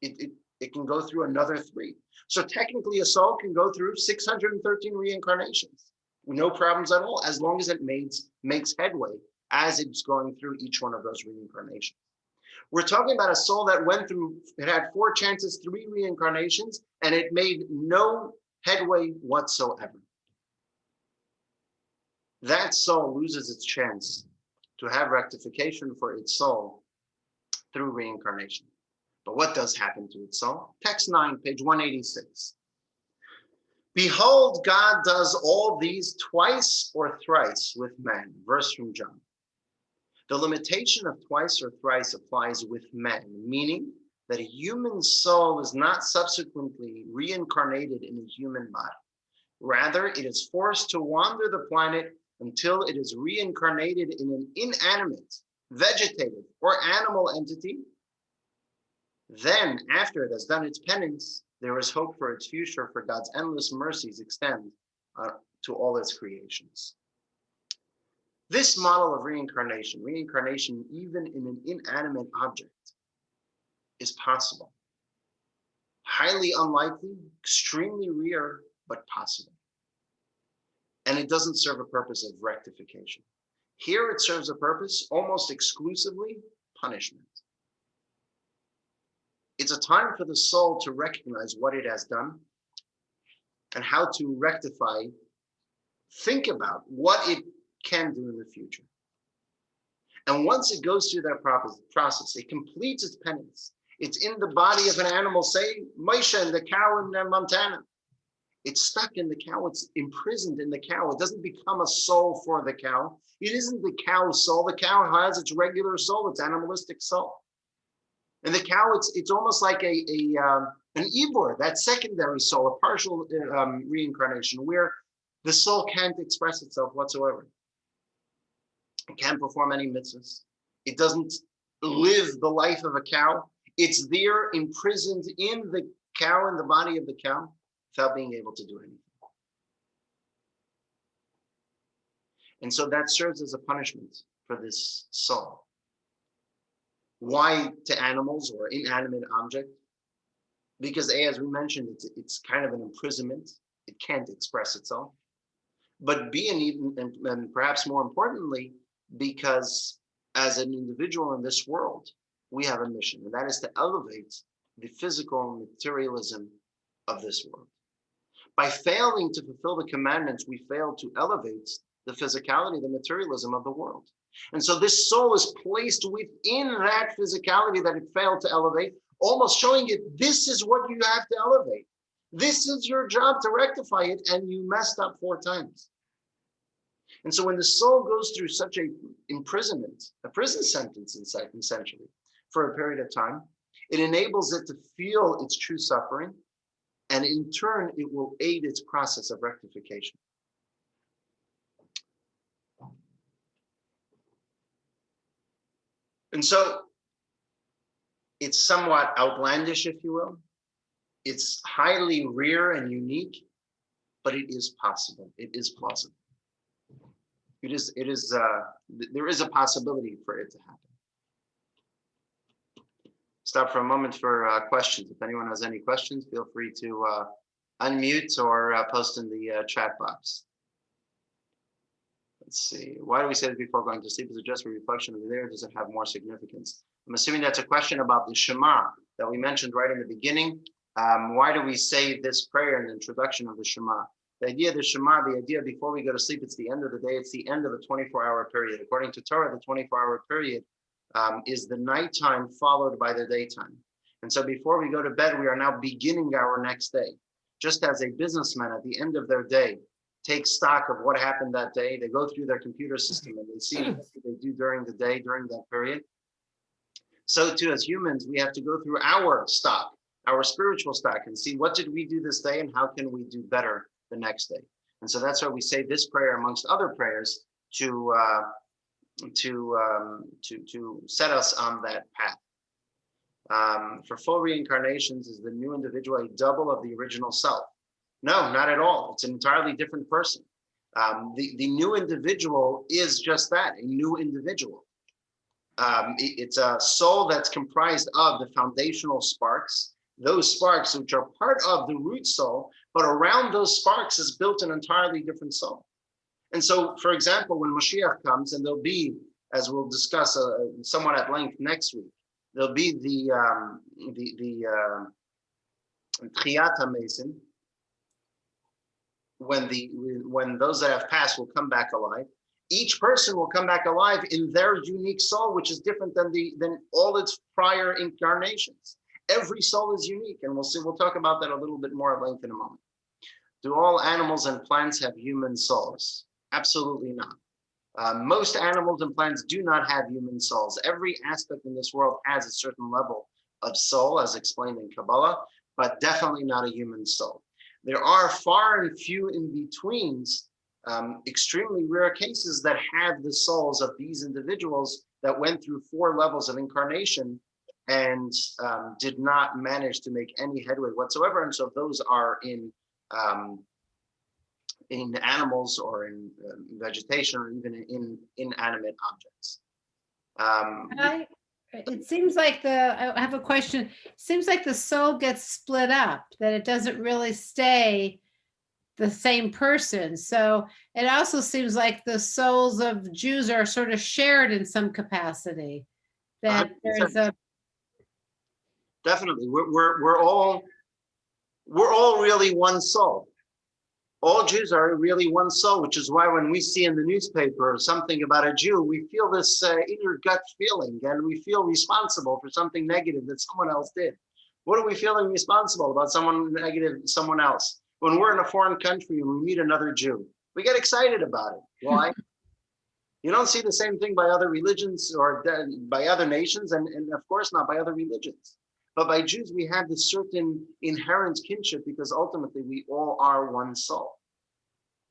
It can go through another 3. So technically a soul can go through 613 reincarnations. No problems at all, as long as it makes headway as it's going through each one of those reincarnations. We're talking about a soul that went through, it had 4 chances, 3 reincarnations, and it made no headway whatsoever. That soul loses its chance to have rectification for its soul through reincarnation. But what does happen to its soul? Text 9, page 186. Behold, God does all these twice or thrice with man. Verse from John. The limitation of twice or thrice applies with men, meaning that a human soul is not subsequently reincarnated in a human body. Rather, it is forced to wander the planet until it is reincarnated in an inanimate, vegetative, or animal entity. Then, after it has done its penance, there is hope for its future, for God's endless mercies extend to all its creations. This model of reincarnation even in an inanimate object, is possible. Highly unlikely, extremely rare, but possible. And it doesn't serve a purpose of rectification. Here it serves a purpose almost exclusively punishment. It's a time for the soul to recognize what it has done and how to rectify, think about what it can do in the future. And once it goes through that process, it completes its penance. It's in the body of an animal, say Moshe and the cow in Montana. It's stuck in the cow, it's imprisoned in the cow. It doesn't become a soul for the cow. It isn't the cow's soul. The cow has its regular soul, its animalistic soul. In the cow, it's almost like an ibor, that secondary soul, a partial reincarnation, where the soul can't express itself whatsoever. It can't perform any mitzvahs. It doesn't live the life of a cow. It's there imprisoned in the cow, in the body of the cow, without being able to do anything. And so that serves as a punishment for this soul. Why to animals or inanimate object? Because A, as we mentioned, it's kind of an imprisonment. It can't express itself. But B, and perhaps more importantly, because as an individual in this world, we have a mission, and that is to elevate the physical materialism of this world. By failing to fulfill the commandments, we fail to elevate the physicality, the materialism of the world. And so this soul is placed within that physicality that it failed to elevate, almost showing it, this is what you have to elevate. This is your job to rectify it, and you messed up 4 times. And so when the soul goes through such a imprisonment, a prison sentence essentially, for a period of time, it enables it to feel its true suffering, and in turn, it will aid its process of rectification. And so it's somewhat outlandish, if you will. It's highly rare and unique, but it is possible. It is plausible. There is a possibility for it to happen. Stop for a moment for questions. If anyone has any questions, feel free to unmute or post in the chat box. Let's see. Why do we say this before going to sleep? Is it just a reflection of the day, or does it have more significance? I'm assuming that's a question about the Shema that we mentioned right in the beginning. Why do we say this prayer in the introduction of the Shema? The idea of the Shema, the idea before we go to sleep, it's the end of the day. It's the end of a 24-hour period. According to Torah, the 24-hour period is the nighttime followed by the daytime. And so before we go to bed, we are now beginning our next day. Just as a businessman at the end of their day takes stock of what happened that day, they go through their computer system and they see what they do during the day, during that period. So too, as humans, we have to go through our stock, our spiritual stock, and see what did we do this day and how can we do better the next day. And so that's why we say this prayer amongst other prayers to set us on that path. For full reincarnations, is the new individual a double of the original self? No, not at all. It's an entirely different person. The new individual is just that, a new individual. It's a soul that's comprised of the foundational sparks, those sparks which are part of the root soul, but around those sparks is built an entirely different soul. And so, for example, when Mashiach comes, and there'll be, as we'll discuss somewhat at length next week, there'll be the Tchiyat HaMesim, when those that have passed will come back alive. Each person will come back alive in their unique soul, which is different than all its prior incarnations. Every soul is unique, and we'll talk about that a little bit more at length in a moment. Do all animals and plants have human souls? Absolutely not. Most animals and plants do not have human souls. Every aspect in this world has a certain level of soul, as explained in Kabbalah, but definitely not a human soul. There are far and few in-betweens, extremely rare cases that have the souls of these individuals that went through 4 levels of incarnation and did not manage to make any headway whatsoever. And so those are in animals or in vegetation or even in inanimate objects. It seems like I have a question. It seems like the soul gets split up, that it doesn't really stay the same person. So it also seems like the souls of Jews are sort of shared in some capacity. That there's a definitely we're all really one soul. All Jews are really one soul, which is why when we see in the newspaper something about a Jew, we feel this inner gut feeling, and we feel responsible for something negative that someone else did. What are we feeling responsible about? Someone negative, someone else. When we're in a foreign country and we meet another Jew, we get excited about it. Why? You don't see the same thing by other religions or by other nations, and of course not by other religions. But by Jews, we have this certain inherent kinship because ultimately we all are one soul,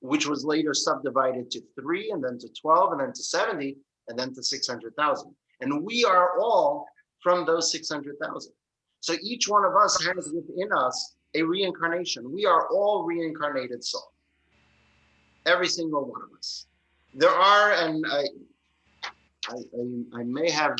which was later subdivided to 3 and then to 12 and then to 70 and then to 600,000. And we are all from those 600,000. So each one of us has within us a reincarnation. We are all reincarnated soul. Every single one of us. There are, and I may have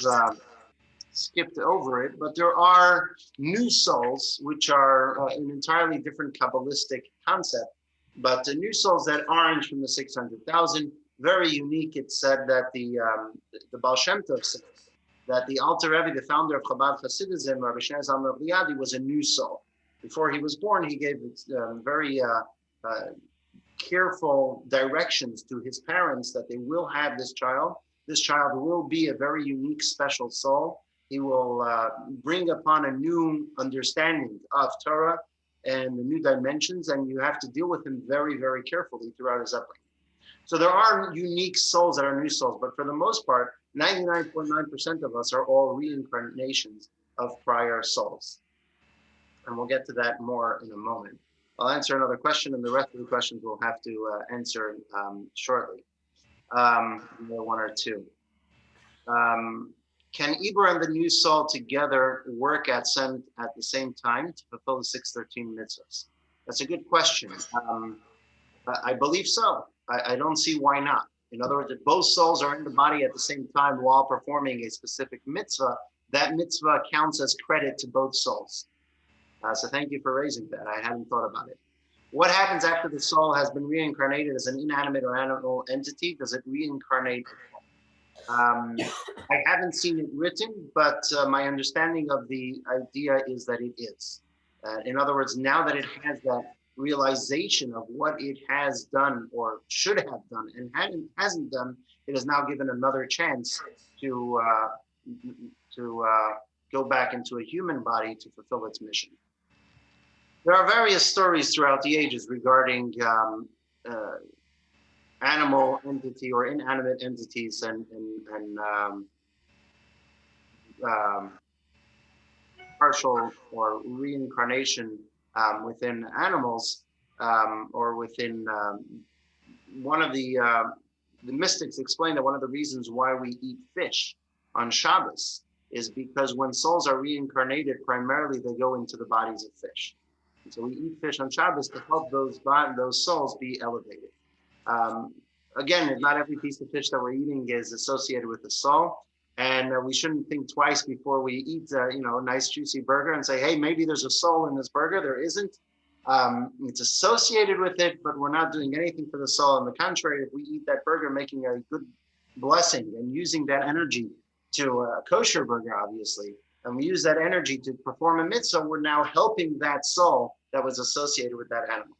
skipped over it, but there are new souls, which are an entirely different Kabbalistic concept. But the new souls that aren't from the 600,000, very unique. It's said that the Baal Shem Tov says that the Alter Rebbe, the founder of Chabad Hasidism, Rabbi Shneur Zalman Liadi, was a new soul. Before he was born, he gave very careful directions to his parents that they will have this child. This child will be a very unique, special soul. He will bring upon a new understanding of Torah and the new dimensions, and you have to deal with him very, very carefully throughout his upbringing. So there are unique souls that are new souls, but for the most part, 99.9% of us are all reincarnations of prior souls. And we'll get to that more in a moment. I'll answer another question, and the rest of the questions we'll have to answer shortly. One or two. Can Ibra and the new soul together work at the same time to fulfill the 613 mitzvahs? That's a good question. I believe so. I don't see why not. In other words, if both souls are in the body at the same time while performing a specific mitzvah, that mitzvah counts as credit to both souls. So thank you for raising that. I hadn't thought about it. What happens after the soul has been reincarnated as an inanimate or animal entity? Does it reincarnate? I haven't seen it written, but my understanding of the idea is that it is. In other words, now that it has that realization of what it has done or should have done and hasn't done, it is now given another chance to go back into a human body to fulfill its mission. There are various stories throughout the ages regarding animal entity or inanimate entities and partial or reincarnation within animals or within one of the mystics explained that one of the reasons why we eat fish on Shabbos is because when souls are reincarnated, primarily they go into the bodies of fish. And so we eat fish on Shabbos to help those souls be elevated. Again, not every piece of fish that we're eating is associated with the soul. And we shouldn't think twice before we eat, a nice juicy burger and say, hey, maybe there's a soul in this burger. There isn't. It's associated with it, but we're not doing anything for the soul. On the contrary, if we eat that burger, making a good blessing and using that energy to a kosher burger, obviously, and we use that energy to perform a mitzvah, we're now helping that soul that was associated with that animal.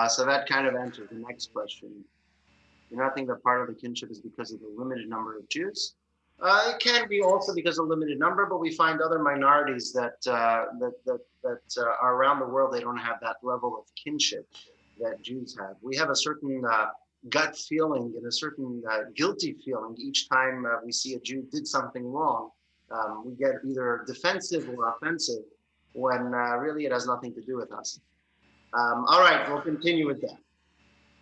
So that kind of answers the next question. Do you not think that part of the kinship is because of the limited number of Jews? It can be also because of limited number, but we find other minorities that are around the world, they don't have that level of kinship that Jews have. We have a certain gut feeling and a certain guilty feeling each time we see a Jew did something wrong. We get either defensive or offensive when really it has nothing to do with us. All right, we'll continue with that.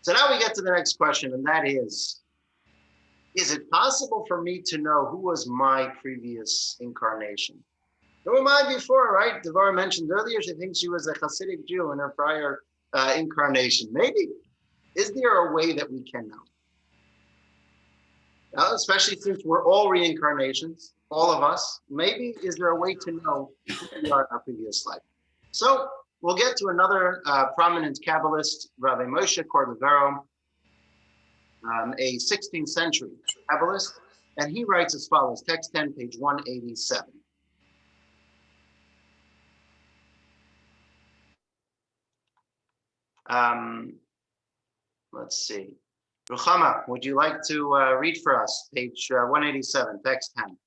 So now we get to the next question, and that is it possible for me to know who was my previous incarnation? Who am I before, right? Devorah mentioned earlier, she thinks she was a Hasidic Jew in her prior incarnation. Maybe. Is there a way that we can know? Especially since we're all reincarnations, all of us, maybe is there a way to know who we are in our previous life? So we'll get to another prominent Kabbalist, Rabbi Moshe Cordovero, a 16th century Kabbalist, and he writes as follows, text 10, page 187. Let's see. Ruchama, would you like to read for us page 187, text 10?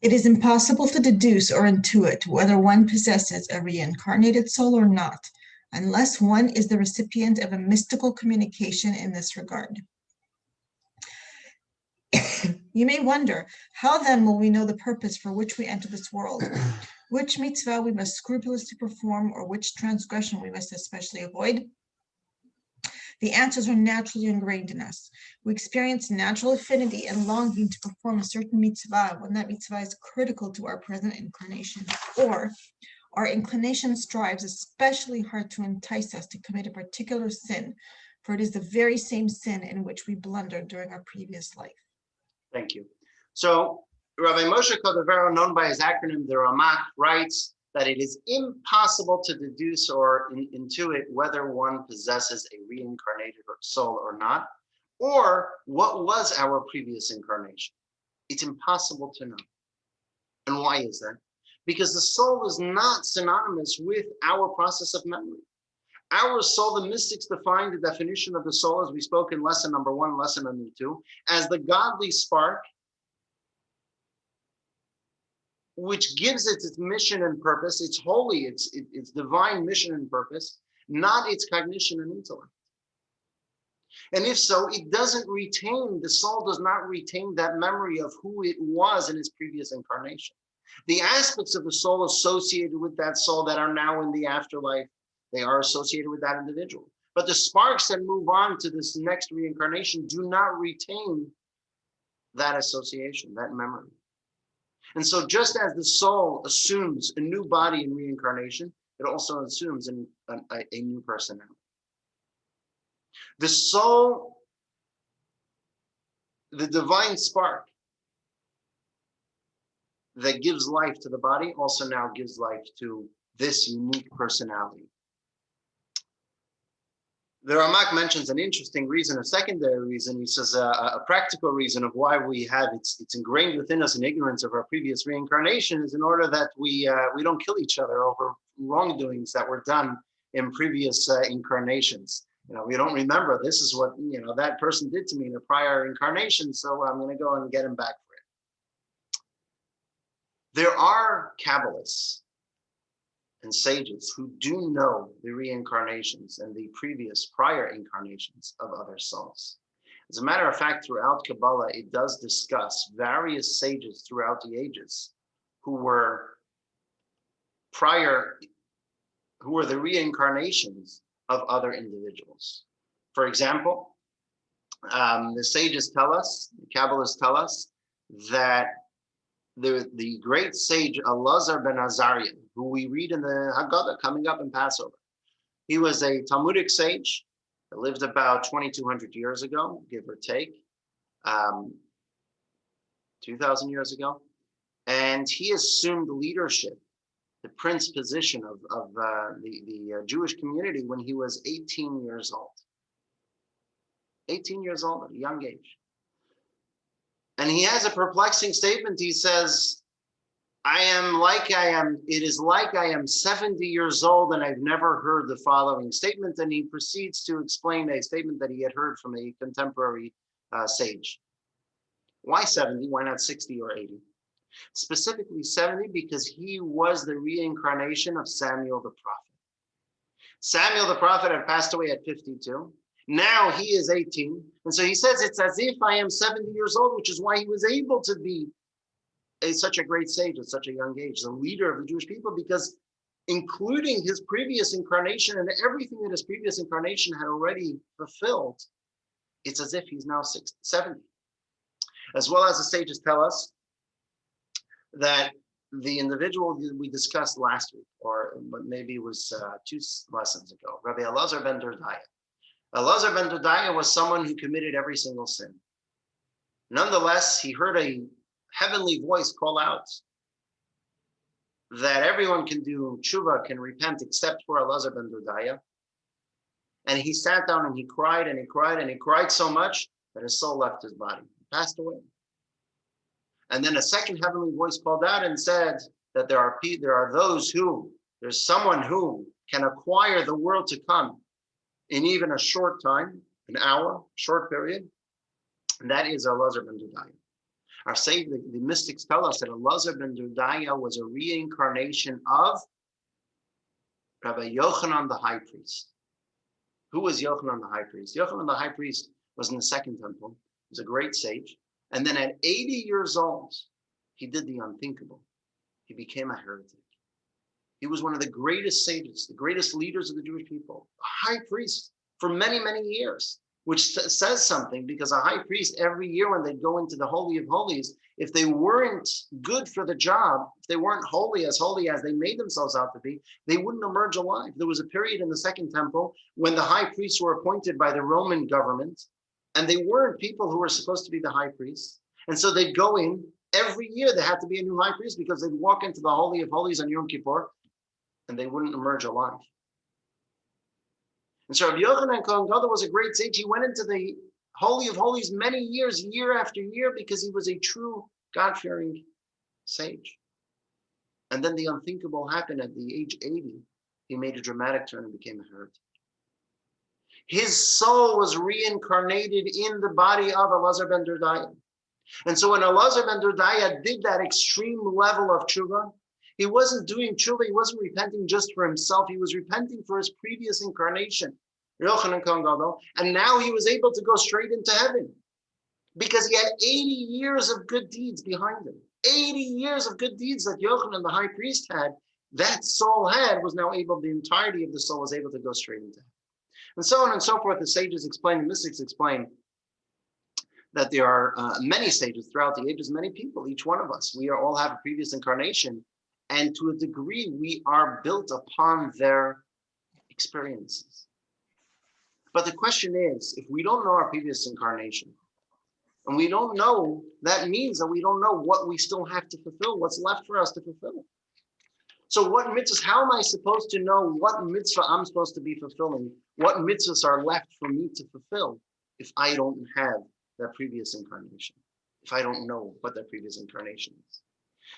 It is impossible to deduce or intuit whether one possesses a reincarnated soul or not, unless one is the recipient of a mystical communication in this regard. You may wonder, how then will we know the purpose for which we enter this world? Which mitzvah we must scrupulously perform, or which transgression we must especially avoid? The answers are naturally ingrained in us. We experience natural affinity and longing to perform a certain mitzvah when that mitzvah is critical to our present incarnation, or our inclination strives especially hard to entice us to commit a particular sin, for it is the very same sin in which we blundered during our previous life. Thank you. So Rabbi Moshe Cordovero, known by his acronym, the Ramak, writes that it is impossible to deduce or intuit whether one possesses a reincarnated soul or not, or what was our previous incarnation. It's impossible to know. And why is that? Because the soul is not synonymous with our process of memory. Our soul, the mystics defined the definition of the soul, as we spoke in lesson number 1, lesson number 2, as the godly spark, which gives it its mission and purpose, its holy, its divine mission and purpose, not its cognition and intellect. And if so, it doesn't retain, the soul does not retain that memory of who it was in its previous incarnation. The aspects of the soul associated with that soul that are now in the afterlife, they are associated with that individual. But the sparks that move on to this next reincarnation do not retain that association, that memory. And so just as the soul assumes a new body in reincarnation, it also assumes a new personality. The soul, the divine spark that gives life to the body, also now gives life to this unique personality. The Ramak mentions an interesting reason, a secondary reason. He says a practical reason of why we have it's ingrained within us in ignorance of our previous reincarnation is in order that we don't kill each other over wrongdoings that were done in previous incarnations. We don't remember this is what that person did to me in a prior incarnation, so I'm going to go and get him back for it. There are Kabbalists and sages who do know the reincarnations and the prior incarnations of other souls. As a matter of fact, throughout Kabbalah, it does discuss various sages throughout the ages who were the reincarnations of other individuals. For example, the sages tell us, the Kabbalists tell us, that the great sage Elazar ben Azariah, who we read in the Haggadah coming up in Passover, he was a Talmudic sage that lived about 2,200 years ago, give or take, 2,000 years ago, and he assumed leadership, the prince position of the Jewish community when he was 18 years old. 18 years old at a young age. And he has a perplexing statement. He says, it is like I am 70 years old and I've never heard the following statement. And he proceeds to explain a statement that he had heard from a contemporary sage. Why 70? Why not 60 or 80? Specifically 70 because he was the reincarnation of Samuel the prophet. Samuel the prophet had passed away at 52. Now he is 18. And so he says, it's as if I am 70 years old, which is why he was able to be such a great sage at such a young age, the leader of the Jewish people, because including his previous incarnation and everything that his previous incarnation had already fulfilled, it's as if he's now 70. As well as the sages tell us that the individual we discussed last week, or maybe it was 2 lessons ago, Rabbi Elazar ben Dordaya. Elazar ben Dordaya was someone who committed every single sin. Nonetheless, he heard a heavenly voice call out that everyone can do tshuva, can repent, except for Elazar ben Dordaya. And he sat down and he cried and he cried and he cried so much that his soul left his body. He passed away. And then a second heavenly voice called out and said that there's someone who can acquire the world to come in even a short time, an hour, short period, and that is Elazar ben Dordaya. Our Savior, the mystics tell us that Elazar ben Dordaya was a reincarnation of Rabbi Yochanan the high priest. Who was Yochanan the high priest? Yochanan the high priest was in the second temple. He was a great sage. And then at 80 years old, he did the unthinkable. He became a heretic. He was one of the greatest sages, the greatest leaders of the Jewish people, a high priest for many, many years, which says something, because a high priest, every year when they'd go into the Holy of Holies, if they weren't good for the job, if they weren't holy as they made themselves out to be, they wouldn't emerge alive. There was a period in the second temple when the high priests were appointed by the Roman government, and they weren't people who were supposed to be the high priests. And so they'd go in, every year there had to be a new high priest, because they'd walk into the Holy of Holies on Yom Kippur, and they wouldn't emerge alive. And so Rabbi Yochanan Kohen Gadol was a great sage. He went into the Holy of Holies many years, year after year, because he was a true God-fearing sage. And then the unthinkable happened at the age 80. He made a dramatic turn and became a heretic. His soul was reincarnated in the body of Elazar ben Dordaya. And so when Elazar ben Dordaya did that extreme level of tshuva, he wasn't doing tshuva, he wasn't repenting just for himself, he was repenting for his previous incarnation, Yochanan Kohen Gadol, and now he was able to go straight into heaven because he had 80 years of good deeds behind him. 80 years of good deeds that Yochanan, the high priest, had, that soul was now able, the entirety of the soul was able to go straight into heaven. And so on and so forth. The sages explain, the mystics explain that there are many sages throughout the ages, many people, each one of us, we all have a previous incarnation. And to a degree, we are built upon their experiences. But the question is, if we don't know our previous incarnation, and we don't know, that means that we don't know what we still have to fulfill, what's left for us to fulfill. So what mitzvahs, how am I supposed to know what mitzvah I'm supposed to be fulfilling? What mitzvahs are left for me to fulfill if I don't have that previous incarnation? If I don't know what that previous incarnation is?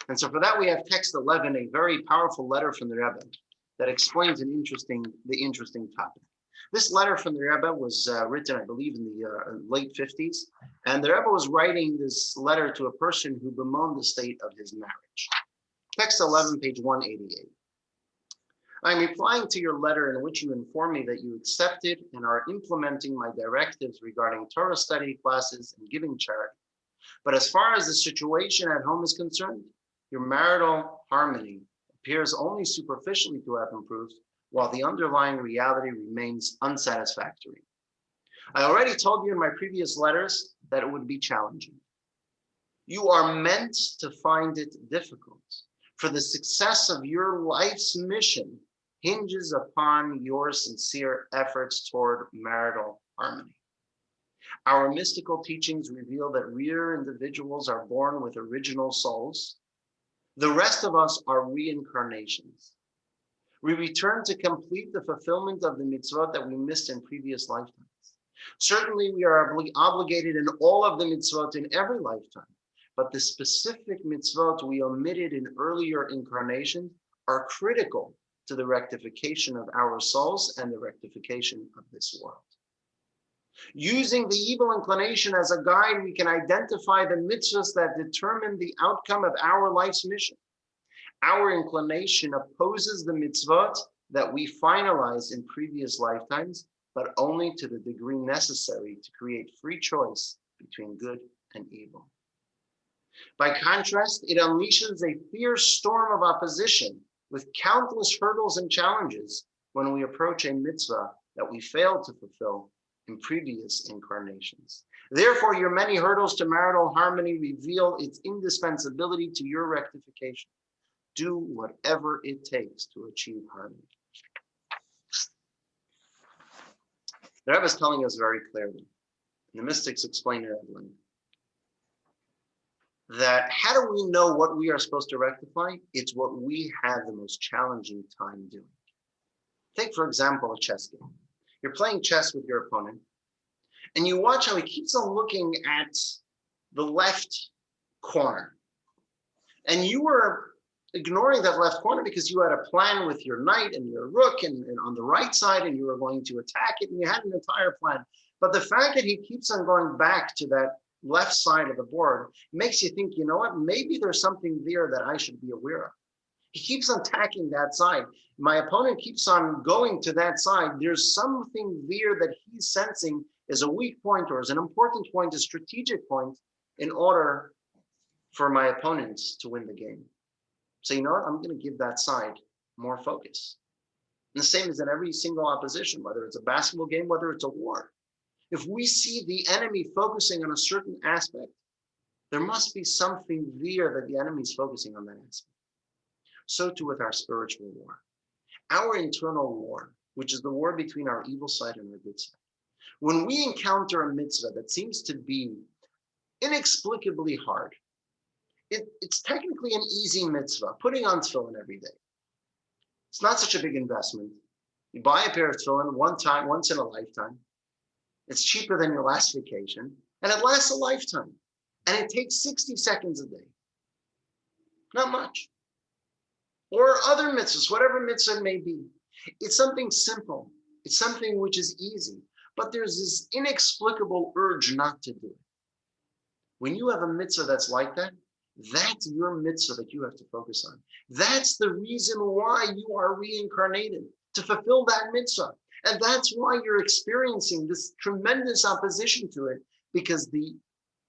And so for that, we have text 11, a very powerful letter from the Rebbe that explains the interesting topic. This letter from the Rebbe was written, I believe, in the late 50s. And the Rebbe was writing this letter to a person who bemoaned the state of his marriage. Text 11, page 188. I'm replying to your letter in which you inform me that you accepted and are implementing my directives regarding Torah study classes and giving charity. But as far as the situation at home is concerned, your marital harmony appears only superficially to have improved, while the underlying reality remains unsatisfactory. I already told you in my previous letters that it would be challenging. You are meant to find it difficult, for the success of your life's mission hinges upon your sincere efforts toward marital harmony. Our mystical teachings reveal that real individuals are born with original souls. The rest of us are reincarnations. We return to complete the fulfillment of the mitzvot that we missed in previous lifetimes. Certainly, we are obligated in all of the mitzvot in every lifetime, but the specific mitzvot we omitted in earlier incarnations are critical to the rectification of our souls and the rectification of this world. Using the evil inclination as a guide, we can identify the mitzvahs that determine the outcome of our life's mission. Our inclination opposes the mitzvot that we finalize in previous lifetimes, but only to the degree necessary to create free choice between good and evil. By contrast, it unleashes a fierce storm of opposition with countless hurdles and challenges when we approach a mitzvah that we failed to fulfill in previous incarnations. Therefore, your many hurdles to marital harmony reveal its indispensability to your rectification. Do whatever it takes to achieve harmony. The Rebbe is telling us very clearly, and the mystics explain it at length, that how do we know what we are supposed to rectify? It's what we have the most challenging time doing. Take, for example, a chess game. You're playing chess with your opponent, and you watch how he keeps on looking at the left corner. And you were ignoring that left corner because you had a plan with your knight and your rook and on the right side, and you were going to attack it, and you had an entire plan. But the fact that he keeps on going back to that left side of the board makes you think, you know what, maybe there's something there that I should be aware of. He keeps on attacking that side. My opponent keeps on going to that side. There's something there that he's sensing is a weak point or is an important point, a strategic point in order for my opponents to win the game. So you know what? I'm going to give that side more focus. And the same as in every single opposition, whether it's a basketball game, whether it's a war. If we see the enemy focusing on a certain aspect, there must be something there that the enemy is focusing on that aspect. So too with our spiritual war. Our internal war, which is the war between our evil side and our good side. When we encounter a mitzvah that seems to be inexplicably hard, it's technically an easy mitzvah, putting on tefillin every day. It's not such a big investment. You buy a pair of tefillin one time, once in a lifetime. It's cheaper than your last vacation, and it lasts a lifetime. And it takes 60 seconds a day. Not much. Or other mitzvahs, whatever mitzvah it may be. It's something simple. It's something which is easy. But there's this inexplicable urge not to do it. When you have a mitzvah that's like that, that's your mitzvah that you have to focus on. That's the reason why you are reincarnated, to fulfill that mitzvah. And that's why you're experiencing this tremendous opposition to it, because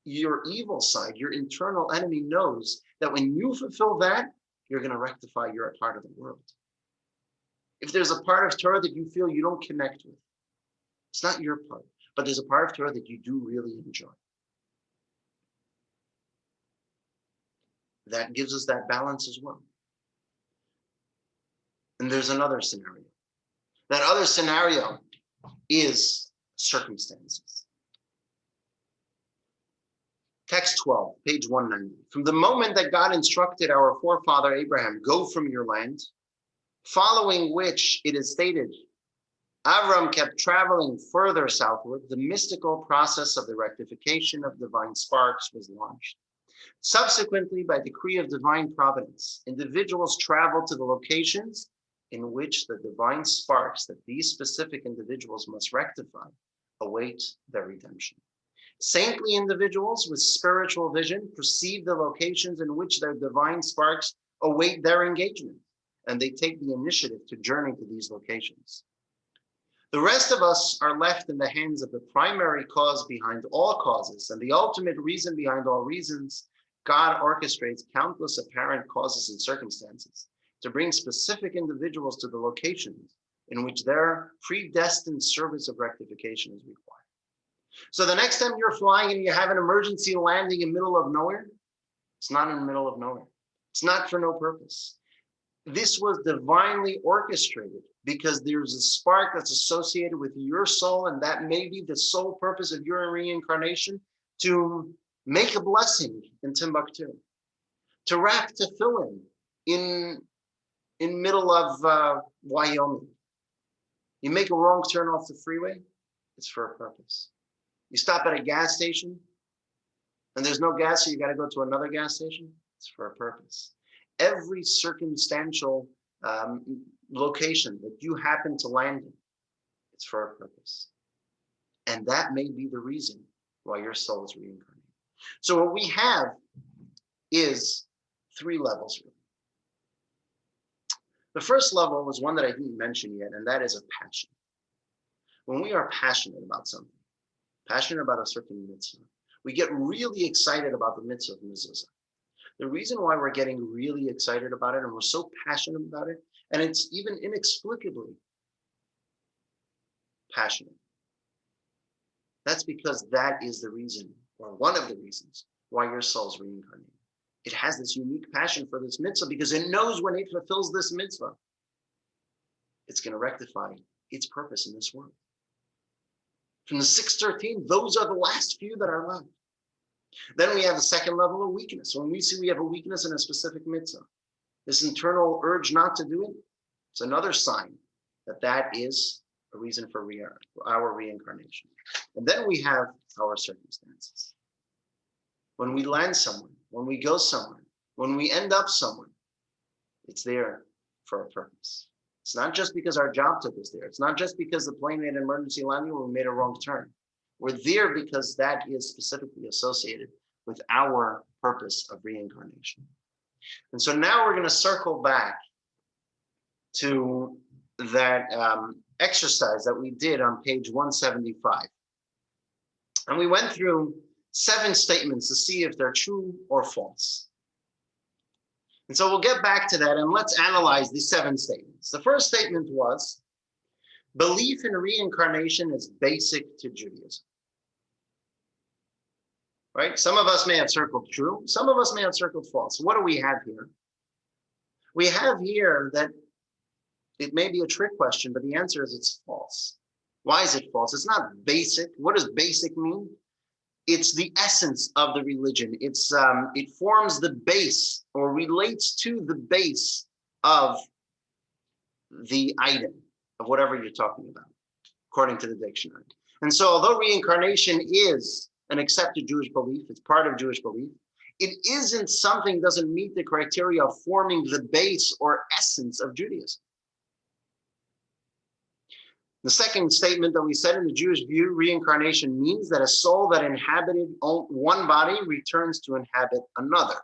your evil side, your internal enemy knows that when you fulfill that, you're going to rectify your part of the world. If there's a part of Torah that you feel you don't connect with, it's not your part, but there's a part of Torah that you do really enjoy. That gives us that balance as well. And there's another scenario. That other scenario is circumstances. Text 12, page 190. From the moment that God instructed our forefather Abraham, go from your land, following which it is stated, Avram kept traveling further southward, the mystical process of the rectification of divine sparks was launched. Subsequently, by decree of divine providence, individuals traveled to the locations in which the divine sparks that these specific individuals must rectify await their redemption. Saintly individuals with spiritual vision perceive the locations in which their divine sparks await their engagement, and they take the initiative to journey to these locations. The rest of us are left in the hands of the primary cause behind all causes, and the ultimate reason behind all reasons. God orchestrates countless apparent causes and circumstances to bring specific individuals to the locations in which their predestined service of rectification is required. So the next time you're flying and you have an emergency landing in the middle of nowhere, it's not in the middle of nowhere. It's not for no purpose. This was divinely orchestrated because there's a spark that's associated with your soul, and that may be the sole purpose of your reincarnation, to make a blessing in Timbuktu, to wrap tefillin in middle of Wyoming. You make a wrong turn off the freeway, it's for a purpose. You stop at a gas station and there's no gas, so you got to go to another gas station, it's for a purpose. Every circumstantial location that you happen to land in, it's for a purpose. And that may be the reason why your soul is reincarnated. So what we have is 3 levels. The first level was one that I didn't mention yet, and that is a passion. When we are passionate about something, passionate about a certain mitzvah, we get really excited about the mitzvah of mezuzah. The reason why we're getting really excited about it and we're so passionate about it, and it's even inexplicably passionate, that's because that is the reason, or one of the reasons, why your soul's reincarnated. It has this unique passion for this mitzvah because it knows when it fulfills this mitzvah, it's going to rectify its purpose in this world. From the 613, those are the last few that are left. Then we have the second level of weakness. When we see we have a weakness in a specific mitzvah, this internal urge not to do it, it's another sign that that is a reason for our reincarnation. And then we have our circumstances. When we land somewhere, when we go somewhere, when we end up somewhere, it's there for a purpose. It's not just because our job took us there. It's not just because the plane made an emergency landing or we made a wrong turn. We're there because that is specifically associated with our purpose of reincarnation. And so now we're going to circle back to that exercise that we did on page 175. And we went through 7 statements to see if they're true or false. And so we'll get back to that and let's analyze these 7 statements. The first statement was, belief in reincarnation is basic to Judaism. Right? Some of us may have circled true, some of us may have circled false. What do we have here? We have here that it may be a trick question, but the answer is it's false. Why is it false? It's not basic. What does basic mean? It's the essence of the religion. It forms the base or relates to the base of the item of whatever you're talking about, according to the dictionary. And so although reincarnation is an accepted Jewish belief, it's part of Jewish belief, it isn't something, doesn't meet the criteria of forming the base or essence of Judaism. The second statement that we said, in the Jewish view, reincarnation means that a soul that inhabited one body returns to inhabit another.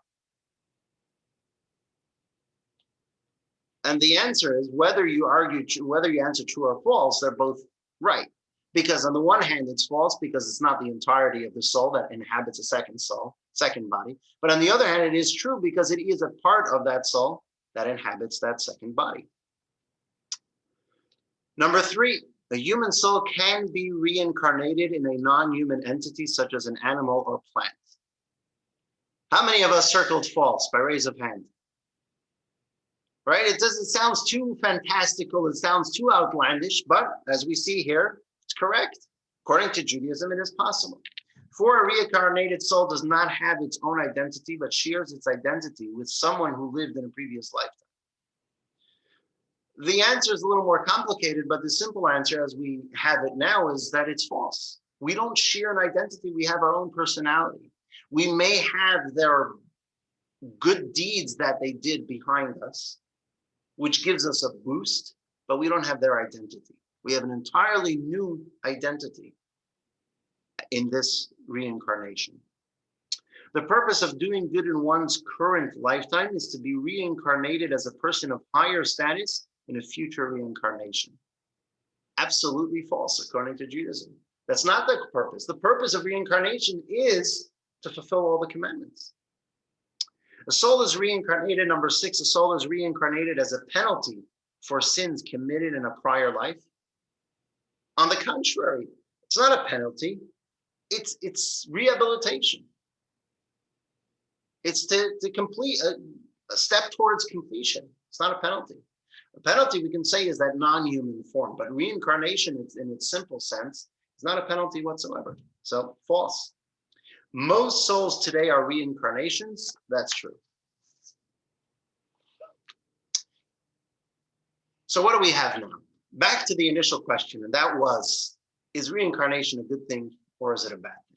And the answer is, whether you answer true or false, they're both right. Because on the one hand, it's false because it's not the entirety of the soul that inhabits a second body. But on the other hand, it is true because it is a part of that soul that inhabits that second body. Number 3, a human soul can be reincarnated in a non-human entity such as an animal or plant. How many of us circled false by raise of hand? Right? It sounds too fantastical, it sounds too outlandish, but as we see here, it's correct. According to Judaism, it is possible. For a reincarnated soul does not have its own identity, but shares its identity with someone who lived in a previous lifetime. The answer is a little more complicated, but the simple answer as we have it now is that it's false. We don't share an identity, we have our own personality. We may have their good deeds that they did behind us, which gives us a boost, but we don't have their identity. We have an entirely new identity in this reincarnation. The purpose of doing good in one's current lifetime is to be reincarnated as a person of higher status in a future reincarnation. Absolutely false, according to Judaism. That's not the purpose. The purpose of reincarnation is to fulfill all the commandments. A soul is reincarnated, number 6, a soul is reincarnated as a penalty for sins committed in a prior life. On the contrary, it's not a penalty, it's rehabilitation. It's to complete a step towards completion. It's not a penalty. A penalty, we can say, is that non-human form, but reincarnation in its simple sense is not a penalty whatsoever. So false. Most souls today are reincarnations. That's true. So what do we have now? Back to the initial question, and that was, is reincarnation a good thing or is it a bad thing?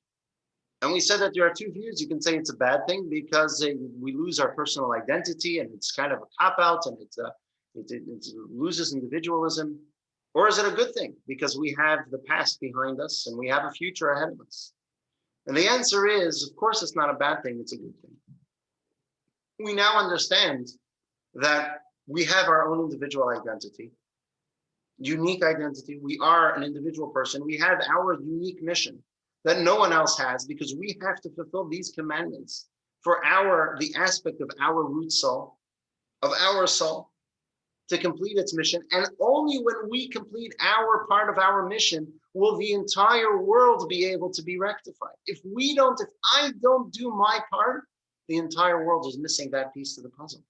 And we said that there are 2 views. You can say it's a bad thing because we lose our personal identity and it's kind of a cop-out and it loses individualism. Or is it a good thing because we have the past behind us and we have a future ahead of us? And the answer is, of course, it's not a bad thing, it's a good thing. We now understand that we have our own individual identity, unique identity. We are an individual person. We have our unique mission that no one else has because we have to fulfill these commandments for the aspect of our root soul, of our soul, to complete its mission. And only when we complete our part of our mission will the entire world be able to be rectified. If I don't do my part, the entire world is missing that piece of the puzzle.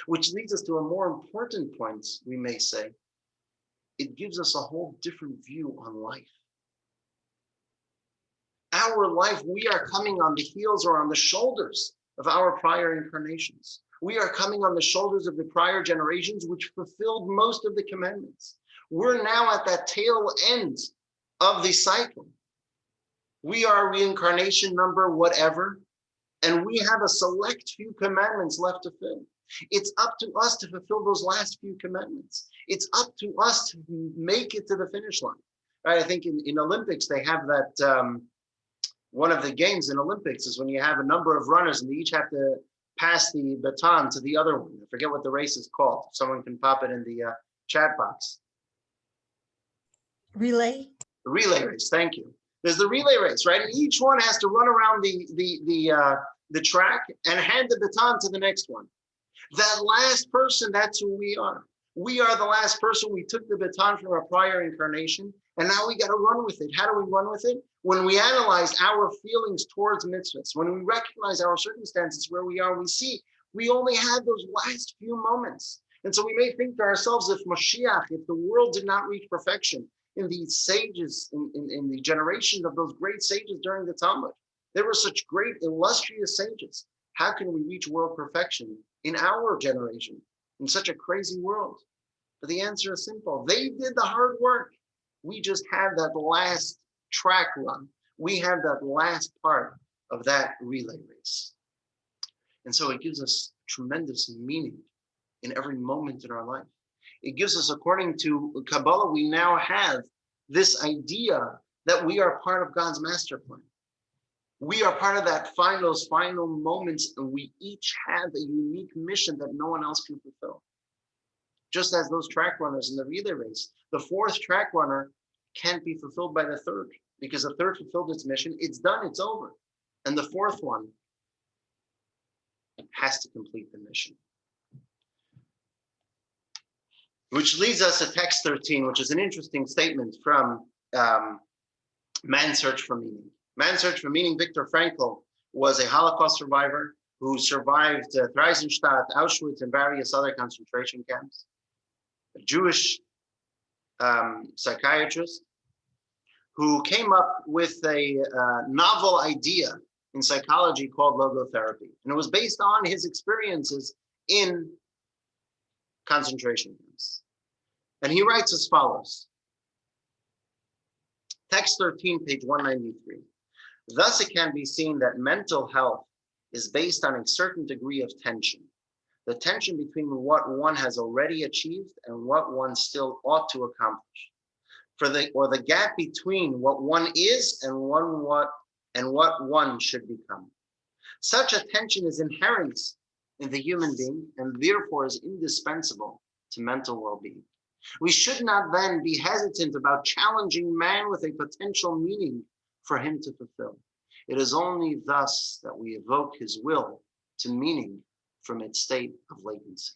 Which leads us to a more important point, we may say. It gives us a whole different view on life. Our life, we are coming on the heels or on the shoulders of our prior incarnations. We are coming on the shoulders of the prior generations, which fulfilled most of the commandments. We're now at that tail end of the cycle. We are reincarnation number whatever, and we have a select few commandments left to fill. It's up to us to fulfill those last few commandments. It's up to us to make it to the finish line. Right? I think in Olympics, they have that, one of the games in Olympics is when you have a number of runners and they each have to pass the baton to the other one. I forget what the race is called. Someone can pop it in the chat box. Relay. The relay race. Thank you. There's the relay race, right? And each one has to run around the track and hand the baton to the next one. That last person, that's who we are. We are the last person. We took the baton from our prior incarnation, and now we got to run with it. How do we run with it? When we analyze our feelings towards mitzvahs, when we recognize our circumstances where we are, we see we only had those last few moments. And so we may think to ourselves, if Mashiach, if the world did not reach perfection in the sages, in the generations of those great sages during the Talmud, there were such great, illustrious sages. How can we reach world perfection in our generation, in such a crazy world? But the answer is simple. They did the hard work. We just have that last track run. We have that last part of that relay race. And so it gives us tremendous meaning in every moment in our life. It gives us, according to Kabbalah, we now have this idea that we are part of God's master plan. We are part of those final moments, and we each have a unique mission that no one else can fulfill. Just as those track runners in the relay race, the fourth track runner can't be fulfilled by the third, because the third fulfilled its mission, it's done, it's over. And the fourth one has to complete the mission. Which leads us to text 13, which is an interesting statement from Man's Search for Meaning. Man's Search for Meaning, Viktor Frankl was a Holocaust survivor who survived Theresienstadt, Auschwitz, and various other concentration camps. A Jewish psychiatrist who came up with a novel idea in psychology called logotherapy. And it was based on his experiences in concentration camps. And he writes as follows. Text 13, page 193. Thus, it can be seen that mental health is based on a certain degree of tension. The tension between what one has already achieved and what one still ought to accomplish. Or the gap between what one is and what one should become. Such a tension is inherent in the human being and therefore is indispensable to mental well-being. We should not then be hesitant about challenging man with a potential meaning for him to fulfill. It is only thus that we evoke his will to meaning from its state of latency.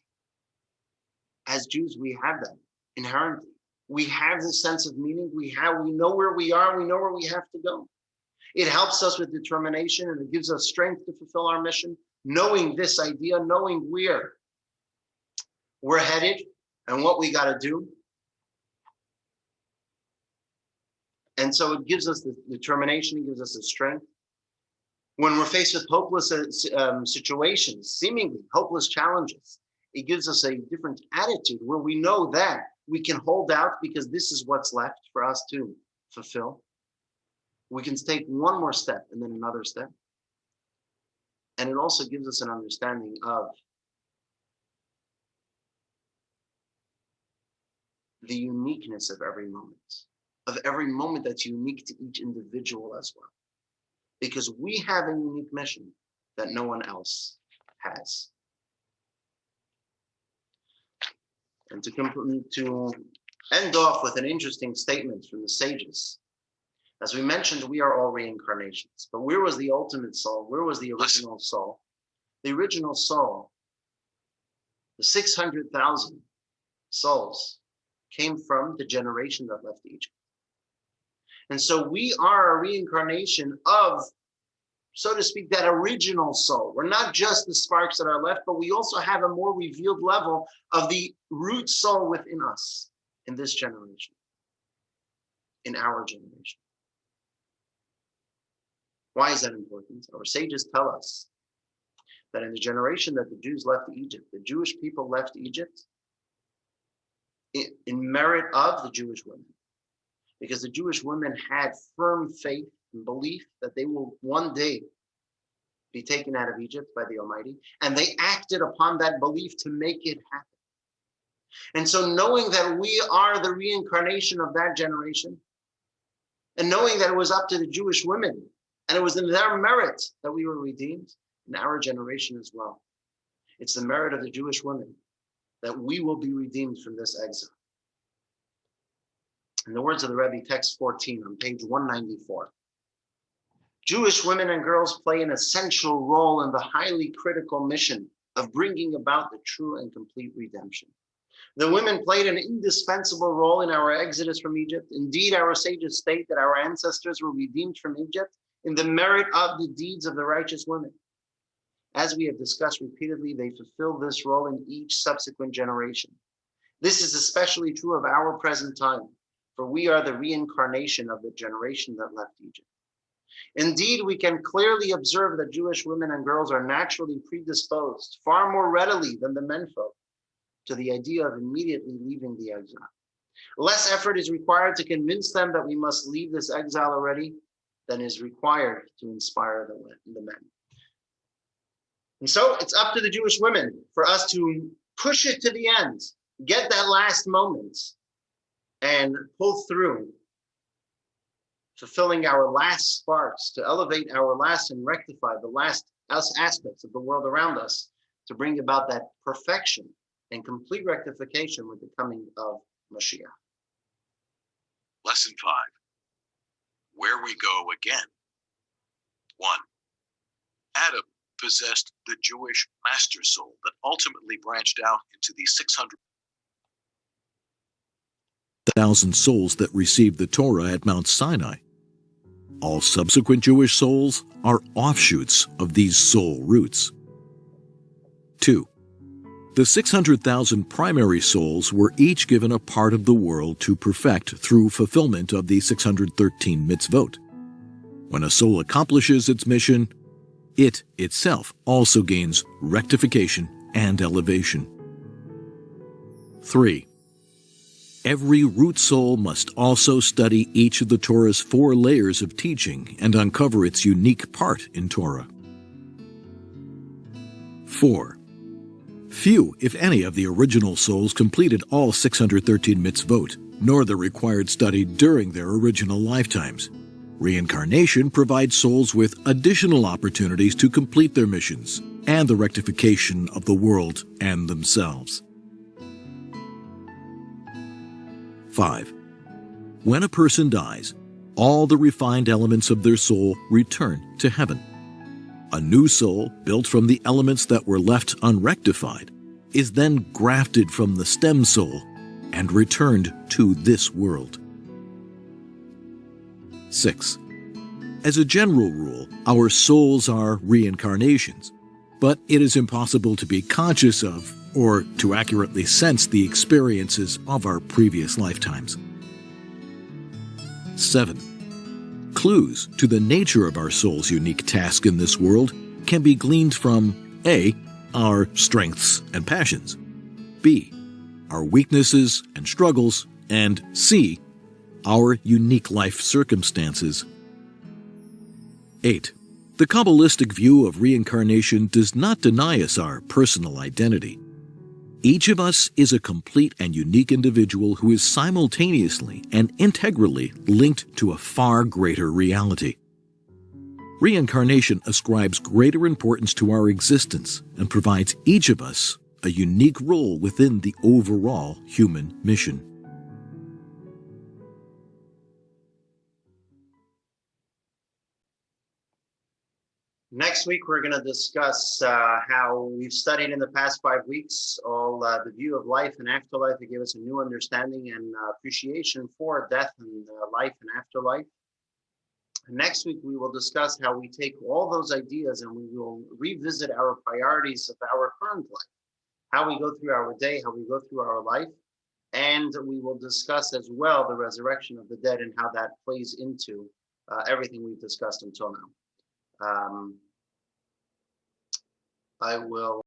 As Jews, we have that inherently. We have this sense of meaning. We know where we are. We know where we have to go. It helps us with determination, and it gives us strength to fulfill our mission, knowing this idea, knowing where we're headed and what we got to do. And so it gives us the determination, it gives us the strength. When we're faced with hopeless situations, seemingly hopeless challenges, it gives us a different attitude where we know that we can hold out because this is what's left for us to fulfill. We can take one more step and then another step. And it also gives us an understanding of the uniqueness of every moment that's unique to each individual as well. Because we have a unique mission that no one else has. And to end off with an interesting statement from the sages. As we mentioned, we are all reincarnations. But where was the ultimate soul? Where was the original soul? The original soul, the 600,000 souls, came from the generation that left Egypt. And so we are a reincarnation of, so to speak, that original soul. We're not just the sparks that are left, but we also have a more revealed level of the root soul within us in this generation, in our generation. Why is that important? Our sages tell us that in the generation that the Jews left Egypt, the Jewish people left Egypt in merit of the Jewish women. Because the Jewish women had firm faith and belief that they will one day be taken out of Egypt by the Almighty, and they acted upon that belief to make it happen. And so knowing that we are the reincarnation of that generation, and knowing that it was up to the Jewish women, and it was in their merit that we were redeemed, in our generation as well, It's the merit of the Jewish women that we will be redeemed from this exile. In the words of the Rebbe, text 14 on page 194, Jewish women and girls play an essential role in the highly critical mission of bringing about the true and complete redemption. The women played an indispensable role in our exodus from Egypt. Indeed, our sages state that our ancestors were redeemed from Egypt in the merit of the deeds of the righteous women. As we have discussed repeatedly, they fulfill this role in each subsequent generation. This is especially true of our present time, for we are the reincarnation of the generation that left Egypt. Indeed, we can clearly observe that Jewish women and girls are naturally predisposed, far more readily than the menfolk, to the idea of immediately leaving the exile. Less effort is required to convince them that we must leave this exile already than is required to inspire the men. And so it's up to the Jewish women for us to push it to the end, get that last moment, and pull through, fulfilling our last sparks, to elevate our last and rectify the last aspects of the world around us, to bring about that perfection and complete rectification with the coming of Mashiach. Lesson 5. Where we go again. 1. Adam possessed the Jewish master soul that ultimately branched out into the 600,000 souls that received the Torah at Mount Sinai. All subsequent Jewish souls are offshoots of these soul roots. 2. The 600,000 primary souls were each given a part of the world to perfect through fulfillment of the 613 mitzvot. When a soul accomplishes its mission, it itself also gains rectification and elevation. 3. Every root soul must also study each of the Torah's 4 layers of teaching and uncover its unique part in Torah. 4. Few, if any, of the original souls completed all 613 mitzvot, nor the required study during their original lifetimes. Reincarnation provides souls with additional opportunities to complete their missions and the rectification of the world and themselves. 5. When a person dies, all the refined elements of their soul return to heaven. A new soul, built from the elements that were left unrectified, is then grafted from the stem soul and returned to this world. 6. As a general rule, our souls are reincarnations, but it is impossible to be conscious of or to accurately sense the experiences of our previous lifetimes. 7. Clues to the nature of our soul's unique task in this world can be gleaned from A. Our strengths and passions, B. Our weaknesses and struggles, and C. Our unique life circumstances. 8. The Kabbalistic view of reincarnation does not deny us our personal identity. Each of us is a complete and unique individual who is simultaneously and integrally linked to a far greater reality. Reincarnation ascribes greater importance to our existence and provides each of us a unique role within the overall human mission. Next week, we're going to discuss how we've studied in the past 5 weeks all the view of life and afterlife. It gave us a new understanding and appreciation for death and life and afterlife. And next week, we will discuss how we take all those ideas and we will revisit our priorities of our current life, how we go through our day, how we go through our life. And we will discuss as well the resurrection of the dead and how that plays into everything we've discussed until now. I will